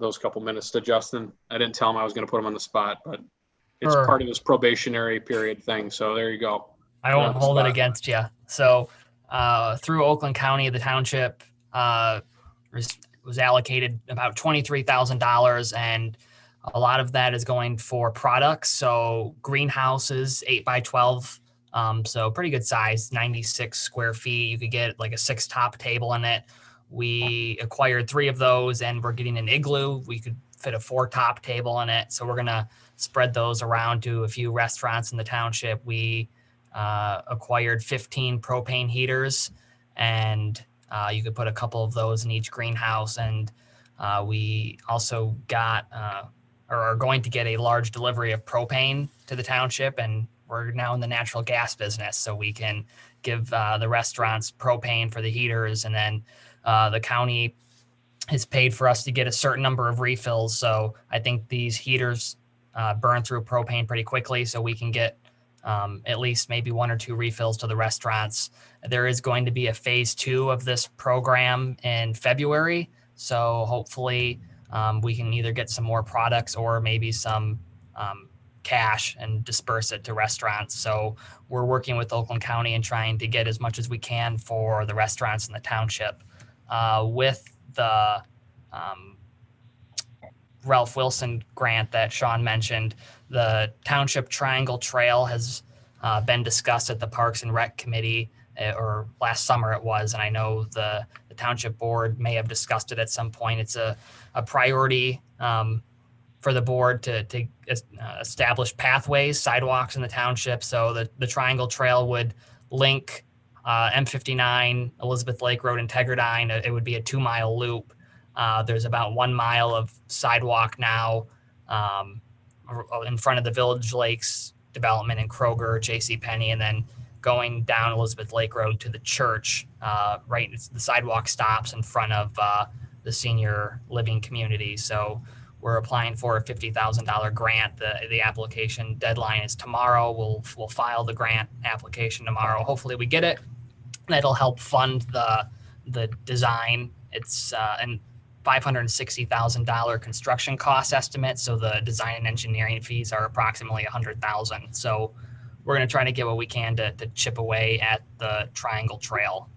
S12: those couple minutes to Justin. I didn't tell him I was going to put him on the spot, but it's part of this probationary period thing. So there you go.
S13: I won't hold it against you. So through Oakland County, the township was allocated about $23,000, and a lot of that is going for products. So greenhouses, 8 by 12. So pretty good size, 96 square feet. You could get like a 6-top table in it. We acquired 3 of those, and we're getting an igloo. We could fit a 4-top table in it. So we're going to spread those around to a few restaurants in the township. We acquired 15 propane heaters, and you could put a couple of those in each greenhouse. And we also got or are going to get a large delivery of propane to the township, and we're now in the natural gas business, so we can give the restaurants propane for the heaters, and then the county has paid for us to get a certain number of refills. So I think these heaters burn through propane pretty quickly, so we can get at least maybe 1 or 2 refills to the restaurants. There is going to be a phase 2 of this program in February. So hopefully we can either get some more products or maybe some cash and disperse it to restaurants. So we're working with Oakland County and trying to get as much as we can for the restaurants in the township. With the Ralph Wilson grant that Sean mentioned, the Township Triangle Trail has been discussed at the Parks and Rec Committee, or last summer it was, and I know the township board may have discussed it at some point. It's a priority for the board to establish pathways, sidewalks in the township. So the Triangle Trail would link M59, Elizabeth Lake Road, and Tegradyne. It would be a 2-mile loop. There's about 1 mile of sidewalk now in front of the Village Lakes development in Kroger, JCPenney, and then going down Elizabeth Lake Road to the church. Right, the sidewalk stops in front of the senior living community. So we're applying for a $50,000 grant. The application deadline is tomorrow. We'll file the grant application tomorrow. Hopefully we get it. That'll help fund the design. It's an $560,000 construction cost estimate. So the design and engineering fees are approximately $100,000. So we're going to try to get what we can to chip away at the Triangle Trail.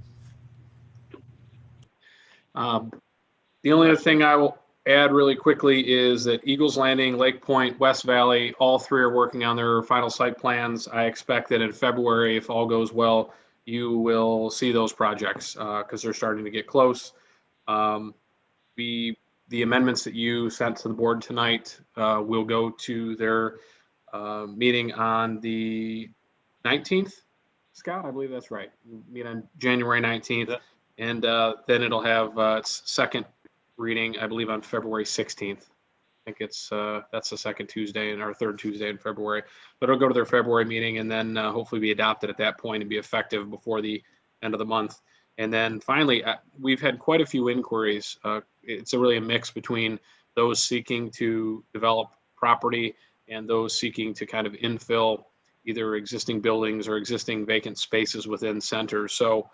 S12: The only other thing I will add really quickly is that Eagles Landing, Lake Point, West Valley, all three are working on their final site plans. I expect that in February, if all goes well, you will see those projects because they're starting to get close. The amendments that you sent to the board tonight will go to their meeting on the 19th. Scott, I believe that's right. We'll meet on January 19th, and then it'll have its second reading, I believe, on February 16th. I think it's that's the second Tuesday and our third Tuesday in February. But it'll go to their February meeting and then hopefully be adopted at that point and be effective before the end of the month. And then finally, we've had quite a few inquiries. It's really a mix between those seeking to develop property and those seeking to kind of infill either existing buildings or existing vacant spaces within centers. So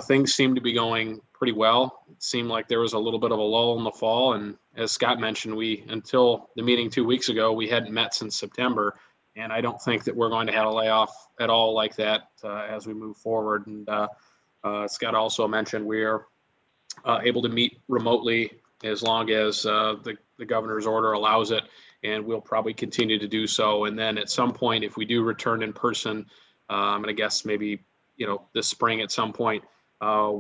S12: things seem to be going pretty well. It seemed like there was a little bit of a lull in the fall. And as Scott mentioned, until the meeting 2 weeks ago, we hadn't met since September. And I don't think that we're going to have a layoff at all like that as we move forward. And Scott also mentioned we are able to meet remotely as long as the governor's order allows it. And we'll probably continue to do so. And then at some point, if we do return in person, I'm going to guess maybe this spring at some point,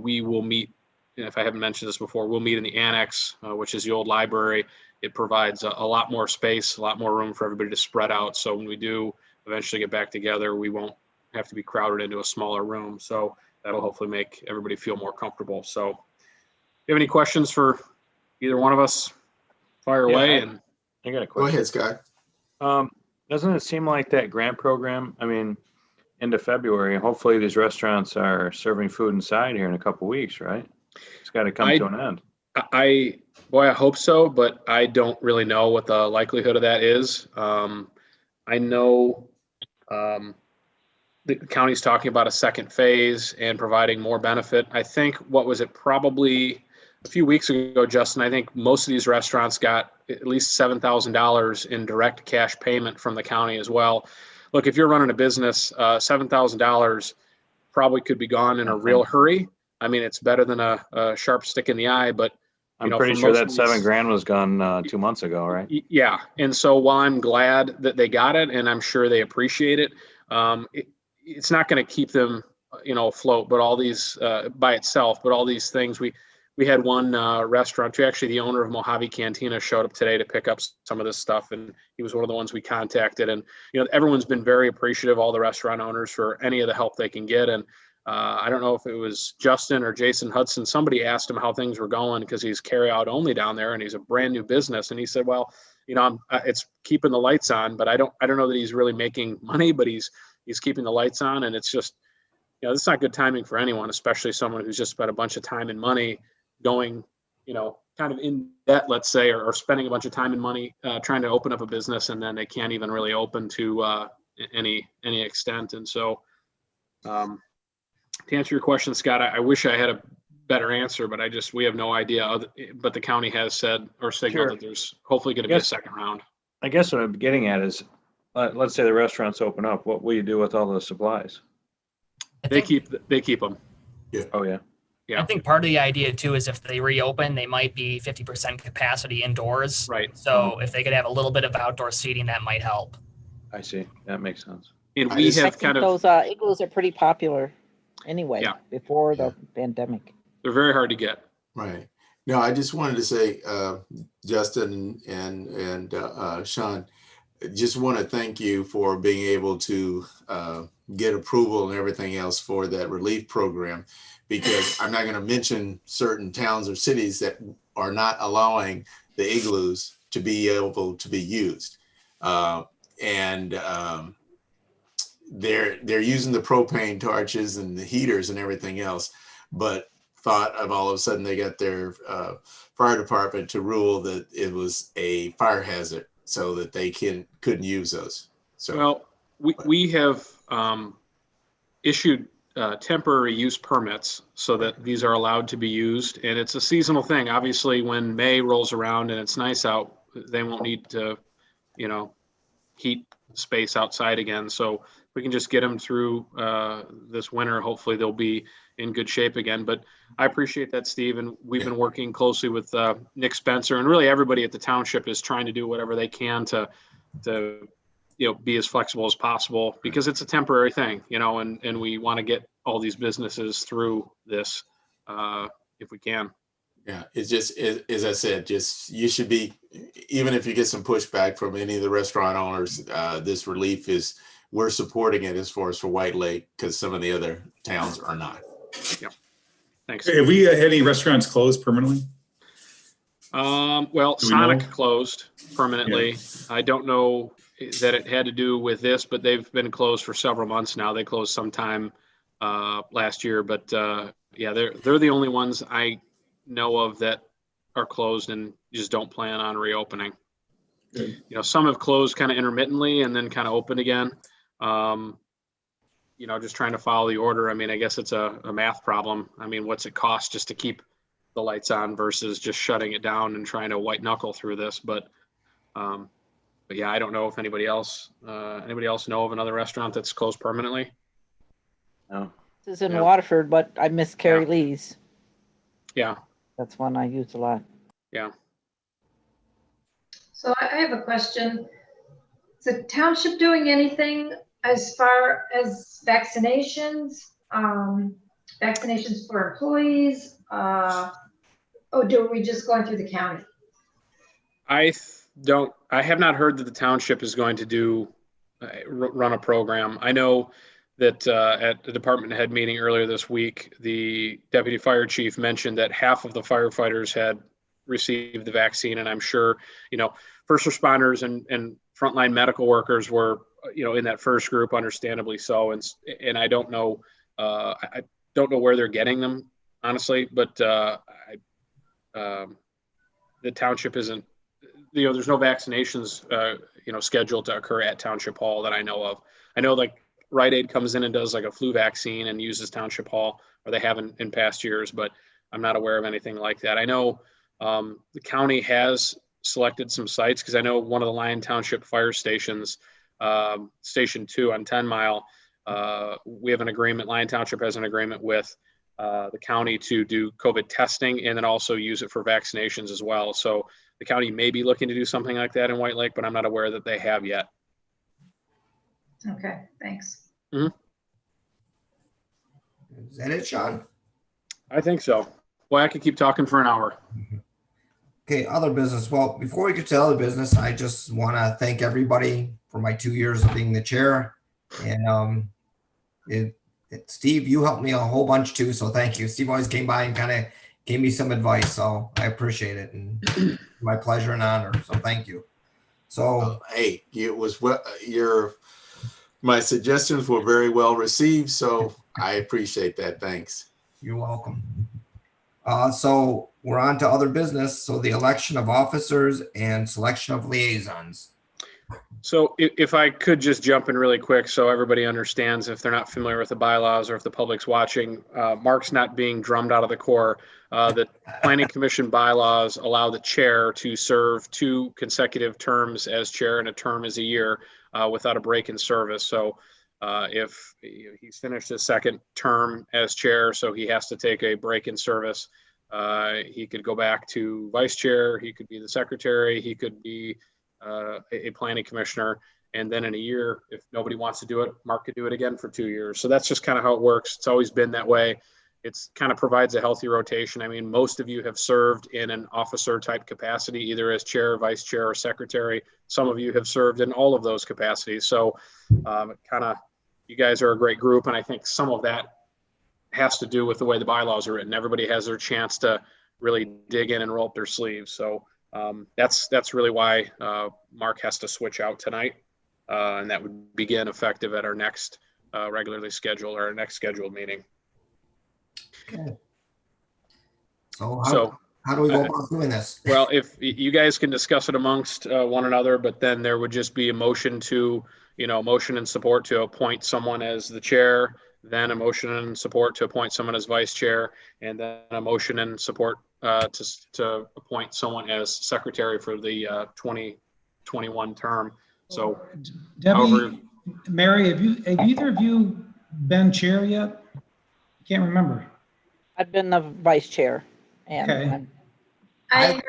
S12: we will meet. If I haven't mentioned this before, we'll meet in the annex, which is the old library. It provides a lot more space, a lot more room for everybody to spread out. So when we do eventually get back together, we won't have to be crowded into a smaller room. So that'll hopefully make everybody feel more comfortable. So if you have any questions for either one of us, fire away. And
S6: I got a
S5: Go
S6: question.
S5: ahead, Scott.
S6: Doesn't it seem like that grant program, into February, hopefully these restaurants are serving food inside here in a couple of weeks, right? It's got to come to an end.
S12: I hope so, but I don't really know what the likelihood of that is. I know the county's talking about a second phase and providing more benefit. I think, probably a few weeks ago, Justin, I think most of these restaurants got at least $7,000 in direct cash payment from the county as well. Look, if you're running a business, $7,000 probably could be gone in a real hurry. It's better than a sharp stick in the eye, but
S6: I'm pretty sure that $7,000 was gone 2 months ago, right?
S12: Yeah. And so while I'm glad that they got it and I'm sure they appreciate it, it's not going to keep them, afloat, but all these by itself, but all these things, we had one restaurant, actually the owner of Mojave Cantina showed up today to pick up some of this stuff. And he was one of the ones we contacted. And, everyone's been very appreciative, all the restaurant owners, for any of the help they can get. And I don't know if it was Justin or Jason Hudson, somebody asked him how things were going because he's carry out only down there and he's a brand new business. And he said, well, it's keeping the lights on, but I don't know that he's really making money, but he's keeping the lights on. And it's just, it's not good timing for anyone, especially someone who's just spent a bunch of time and money going, kind of in debt, let's say, or spending a bunch of time and money trying to open up a business, and then they can't even really open to any extent. And so to answer your question, Scott, I wish I had a better answer, but we have no idea. But the county has said or signaled that there's hopefully going to be a second round.
S6: I guess what I'm getting at is, let's say the restaurants open up. What will you do with all the supplies?
S12: They keep them.
S5: Yeah.
S6: Oh, yeah.
S13: I think part of the idea too is if they reopen, they might be 50% capacity indoors.
S12: Right.
S13: So if they could have a little bit of outdoor seating, that might help.
S6: I see. That makes sense.
S12: And
S7: those igloos are pretty popular. anyway,
S12: Yeah.
S7: before the pandemic.
S12: They're very hard to get.
S5: Right. No, I just wanted to say, Justin and Sean, just want to thank you for being able to get approval and everything else for that relief program, because I'm not going to mention certain towns or cities that are not allowing the igloos to be able to be used. They're using the propane torches and the heaters and everything else, but thought of all of a sudden they got their fire department to rule that it was a fire hazard so that they couldn't use those. So
S12: Well, we have issued temporary use permits so that these are allowed to be used, and it's a seasonal thing. Obviously, when May rolls around and it's nice out, they won't need to, heat space outside again. So we can just get them through this winter. Hopefully they'll be in good shape again. But I appreciate that, Steve. And we've been working closely with Nick Spencer, and really everybody at the township is trying to do whatever they can to be as flexible as possible, because it's a temporary thing, and we want to get all these businesses through this if we can.
S5: yeah, it's just, as I said, you should be, even if you get some pushback from any of the restaurant owners, this relief we're supporting it as far as for White Lake, because some of the other towns are not.
S12: Yeah. Thanks.
S10: Have we had any restaurants closed permanently?
S12: Well,
S10: Do we
S12: Sonic
S10: know?
S12: closed permanently. I don't know that it had to do with this, but they've been closed for several months now. They closed sometime last year, but yeah, they're the only ones I know of that are closed and just don't plan on reopening.
S10: Good.
S12: Some have closed kind of intermittently and then kind of opened again. Just trying to follow the order. I mean, I guess it's a math problem. I mean, what's it cost just to keep the lights on versus just shutting it down and trying to white knuckle through this? But yeah, I don't know if anybody else know of another restaurant that's closed permanently.
S6: No.
S7: This is in
S12: Yeah.
S7: Waterford, but I miss Carrie Lee's.
S12: Yeah.
S7: That's one I use a lot.
S12: Yeah.
S4: So I have a question. Is the township doing anything as far as vaccinations, vaccinations for employees? Or are we just going through the county?
S12: I have not heard that the township is going to run a program. I know that at the department head meeting earlier this week, the deputy fire chief mentioned that half of the firefighters had received the vaccine. And I'm sure, first responders and frontline medical workers were, in that first group, understandably so. And I don't know, I don't know where they're getting them, honestly, but the township isn't, there's no vaccinations, scheduled to occur at Township Hall that I know of. I know like Rite Aid comes in and does like a flu vaccine and uses Township Hall, or they haven't in past years, but I'm not aware of anything like that. I know the county has selected some sites, because I know one of the Lyon Township fire stations, Station 2 on 10 Mile, we have an agreement, Lyon Township has an agreement with the county to do COVID testing and then also use it for vaccinations as well. So the county may be looking to do something like that in White Lake, but I'm not aware that they have yet.
S4: Okay, thanks.
S2: Is that it, Sean?
S12: I think so. Well, I could keep talking for an hour.
S2: Okay, other business. Well, before we get to other business, I just want to thank everybody for my 2 years of being the chair. And Steve, you helped me a whole bunch too, so thank you. Steve always came by and kind of gave me some advice, so I appreciate it, and my pleasure and honor. So thank you. So
S5: hey, it was my suggestions were very well received, so I appreciate that. Thanks.
S2: You're welcome. So we're on to other business. So the election of officers and selection of liaisons.
S12: So if I could just jump in really quick so everybody understands, if they're not familiar with the bylaws or if the public's watching, Mark's not being drummed out of the core. The Planning Commission bylaws allow the chair to serve 2 consecutive terms as chair, and a term is a year without a break in service. So if he's finished his 2nd term as chair, so he has to take a break in service, he could go back to vice chair, he could be the secretary, he could be a planning commissioner, And then in a year, if nobody wants to do it, Mark could do it again for 2 years. So that's just kind of how it works. It's always been that way. It's kind of provides a healthy rotation. I mean, most of you have served in an officer type capacity, either as chair, vice chair, or secretary. Some of you have served in all of those capacities. So you guys are a great group. And I think some of that has to do with the way the bylaws are written. Everybody has their chance to really dig in and roll up their sleeves. So that's really why Mark has to switch out tonight. And that would begin effective at our next regularly scheduled, or our next scheduled meeting.
S2: Okay. So how do we go about doing this?
S12: Well, if you guys can discuss it amongst one another, but then there would just be a motion to, motion and support to appoint someone as the chair, then a motion and support to appoint someone as vice chair, and then a motion and support to appoint someone as secretary for the 2021 term. So,
S8: Debbie, Mary, have either of you been chair yet? I can't remember.
S7: I've been the vice chair. And
S8: okay.
S4: I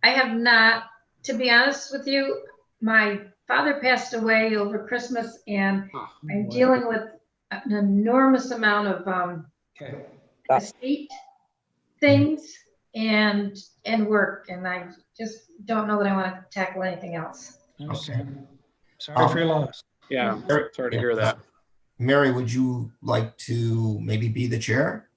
S4: have not, to be honest with you. My father passed away over Christmas, and I'm dealing with an enormous amount of estate things and work, and I just don't know that I want to tackle anything else.
S8: Okay. Sorry for your loss.
S12: Yeah, sorry to hear that.
S2: Mary, would you like to maybe be the chair?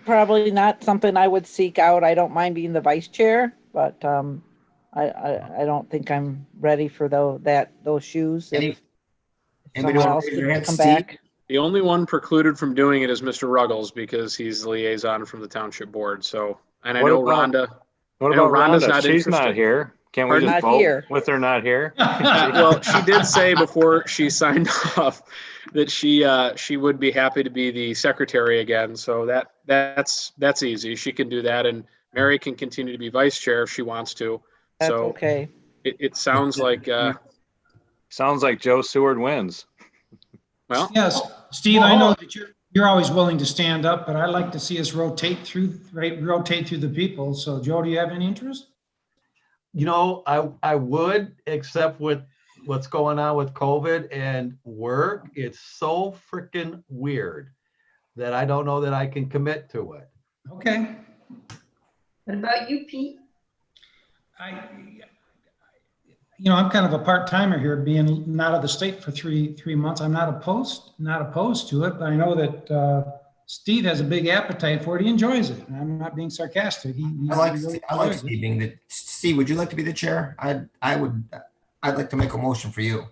S7: Probably not something I would seek out. I don't mind being the vice chair, but I don't think I'm ready for those shoes. If someone else could come back.
S12: The only one precluded from doing it is Mr. Ruggles, because he's the liaison from the township board. So, and I know Rhonda.
S6: What about Rhonda? She's not here. Can't we just vote with her not here?
S12: Well, she did say before she signed off that she would be happy to be the secretary again. So that's easy. She can do that, and Mary can continue to be vice chair if she wants to.
S7: That's
S12: so
S7: okay.
S12: It sounds like
S6: Joe Seward wins.
S12: Well,
S8: yes, Steve, I know that you're always willing to stand up, but I like to see us rotate through the people. So, Joe, do you have any interest?
S9: I would, except with what's going on with COVID and work. It's so freaking weird that I don't know that I can commit to it.
S8: Okay.
S4: What about you, Pete?
S8: I'm kind of a part-timer here, being not out of the state for three months. I'm not opposed to it, but I know that Steve has a big appetite for it. He enjoys it. And I'm not being sarcastic.
S2: I like Steve being the. Steve, would you like to be the chair? I'd like to make a motion for you.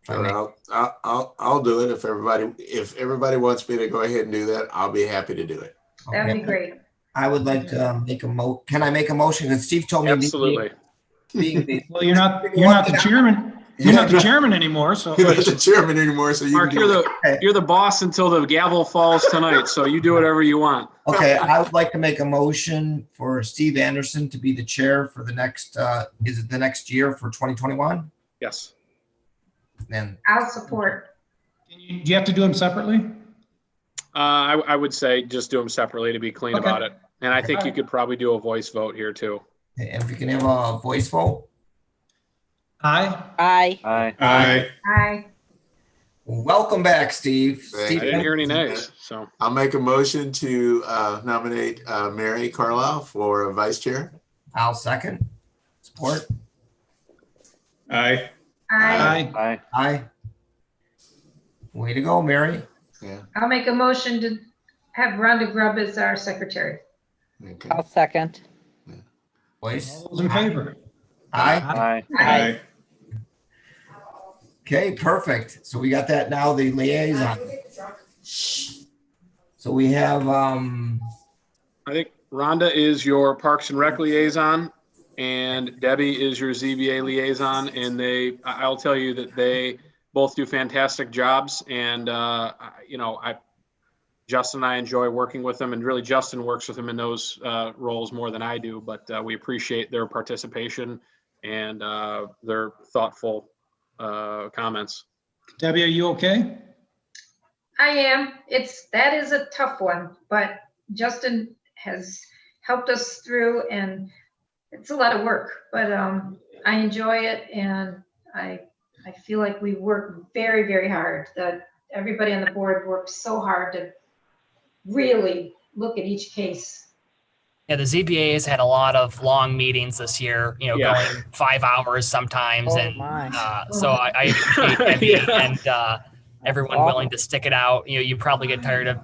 S5: Sure, I'll do it if everybody wants me to go ahead and do that. I'll be happy to do it.
S4: That'd be great.
S2: I would like to make Can I make a motion? Because Steve told me.
S12: Absolutely.
S8: Well, you're not the chairman. You're not the chairman anymore. So
S5: you're not the chairman anymore. So
S12: Mark, you're the boss until the gavel falls tonight. So you do whatever you want.
S2: Okay, I would like to make a motion for Steve Anderson to be the chair for the next. Is it the next year for 2021?
S12: Yes.
S2: Then
S4: I'll support.
S8: Do you have to do them separately?
S12: I would say just do them separately to be clean about it. And I think you could probably do a voice vote here too.
S2: And if we can have a voice vote.
S8: Aye.
S7: Aye.
S6: Aye.
S10: Aye.
S4: Aye.
S2: Welcome back, Steve.
S12: I didn't hear any nays, so
S5: I'll make a motion to nominate Mary Carlisle for vice chair.
S2: I'll second. Support.
S10: Aye.
S4: Aye.
S6: Aye.
S2: Aye. Way to go, Mary.
S5: Yeah.
S4: I'll make a motion to have Rhonda Grubb as our secretary.
S5: Okay.
S7: I'll second.
S2: Voice.
S8: All those in favor?
S2: Aye.
S6: Aye.
S10: Aye.
S2: Okay, perfect. So we got that now, the liaison. So we have,
S12: I think Rhonda is your Parks and Rec liaison, and Debbie is your ZBA liaison. And I'll tell you that they both do fantastic jobs. And Justin and I enjoy working with them, and really Justin works with them in those roles more than I do, but we appreciate their participation and their thoughtful comments.
S8: Debbie, are you okay?
S4: I am. That is a tough one, but Justin has helped us through, and it's a lot of work, but I enjoy it, and I I feel like we work very, very hard. Everybody on the board works so hard to really look at each case.
S13: Yeah, the ZBA has had a lot of long meetings this year, you know,
S12: Yeah.
S13: going 5 hours sometimes.
S7: Oh,
S13: And
S7: my.
S13: so I appreciate Debbie
S12: Yeah.
S13: and everyone willing to stick it out. You know, you probably get tired of,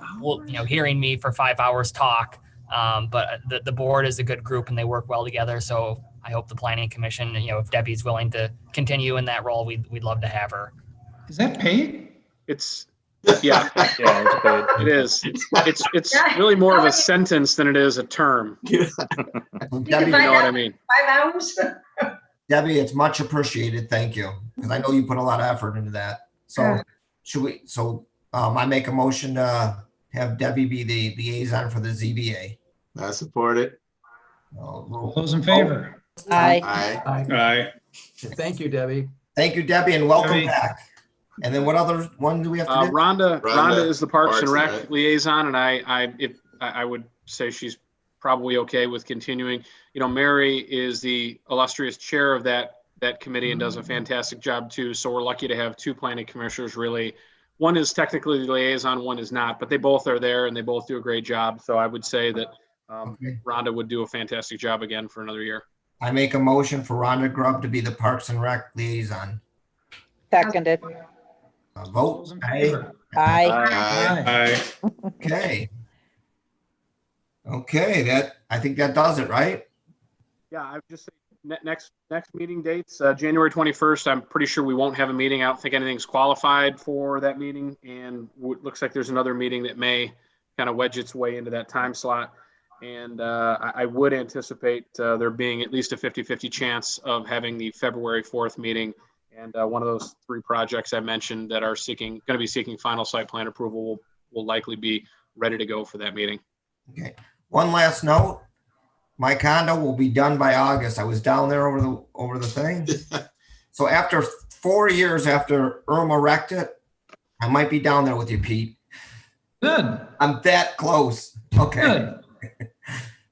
S13: you know, hearing me for 5 hours talk. But the board is a good group and they work well together. So I hope the planning commission, you know, if Debbie's willing to continue in that role, we'd love to have her.
S8: Is that paid?
S12: It's, yeah,
S6: Yeah, it's good.
S12: it is. It's really more of a sentence than it is a term.
S4: You
S2: Debbie,
S4: can
S12: You
S4: find
S12: know what I
S4: out
S12: mean?
S4: 5 hours.
S2: Debbie, it's much appreciated. Thank you. Because I know you put a lot of effort into that. So I make a motion to have Debbie be the liaison for the ZBA.
S5: I support it.
S8: All those in favor?
S7: Aye.
S5: Aye.
S10: Aye.
S9: Thank you, Debbie.
S2: Thank you, Debbie, and welcome
S8: Debbie.
S2: back. And then what other one do we have to do?
S12: Rhonda is the Parks and
S5: Parks,
S12: Rec
S5: right.
S12: liaison, and I would say she's probably okay with continuing. You know, Mary is the illustrious chair of that committee and does a fantastic job too. So we're lucky to have two planning commissioners. Really, one is technically the liaison, one is not, but they both are there and they both do a great job. So I would say that
S2: Okay.
S12: Rhonda would do a fantastic job again for another year.
S2: I make a motion for Rhonda Grubb to be the Parks and Rec liaison.
S7: Seconded.
S8: All
S2: Vote.
S8: those in
S2: Aye.
S8: favor?
S7: Aye.
S5: Aye.
S10: Aye.
S2: Okay. Okay, I think that does it, right?
S12: Yeah, I would just say next meeting dates, January 21st. I'm pretty sure we won't have a meeting. I don't think anything's qualified for that meeting. And it looks like there's another meeting that may kind of wedge its way into that time slot. And I would anticipate there being at least a 50-50 chance of having the February 4th meeting. And one of those three projects I mentioned that are going to be seeking final site plan approval will likely be ready to go for that meeting.
S2: Okay. One last note. My condo will be done by August. I was down there over the thing. So after 4 years after Irma wrecked it, I might be down there with you, Pete.
S8: Good,
S2: I'm that close. Okay.
S8: good.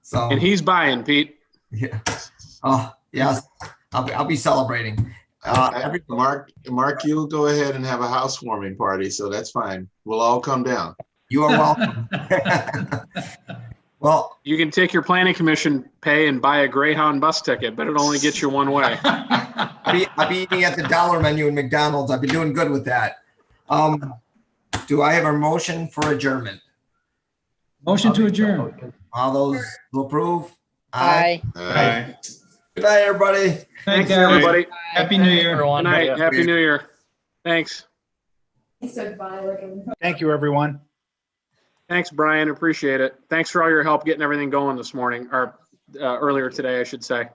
S2: So
S12: And he's buying, Pete.
S2: yeah. Oh yes, I'll be celebrating.
S5: Mark, you'll go ahead and have a housewarming party, so that's fine. We'll all come down.
S2: You are welcome. Well,
S12: You can take your planning commission pay and buy a Greyhound bus ticket, but it only gets you one way.
S2: I'll be eating at the dollar menu in McDonald's. I've been doing good with that. Do I have a motion for adjournment?
S8: Motion to adjourn.
S2: All those who approve?
S7: Aye.
S5: Aye.
S2: Good night, everybody.
S8: Thanks,
S12: Thanks, everybody.
S8: Happy New Year.
S12: Good
S13: Everyone.
S12: night. Happy New Year. Thanks.
S1: Thank you, everyone.
S12: Thanks, Brian. Appreciate it. Thanks for all your help getting everything going this morning, or earlier today, I should say.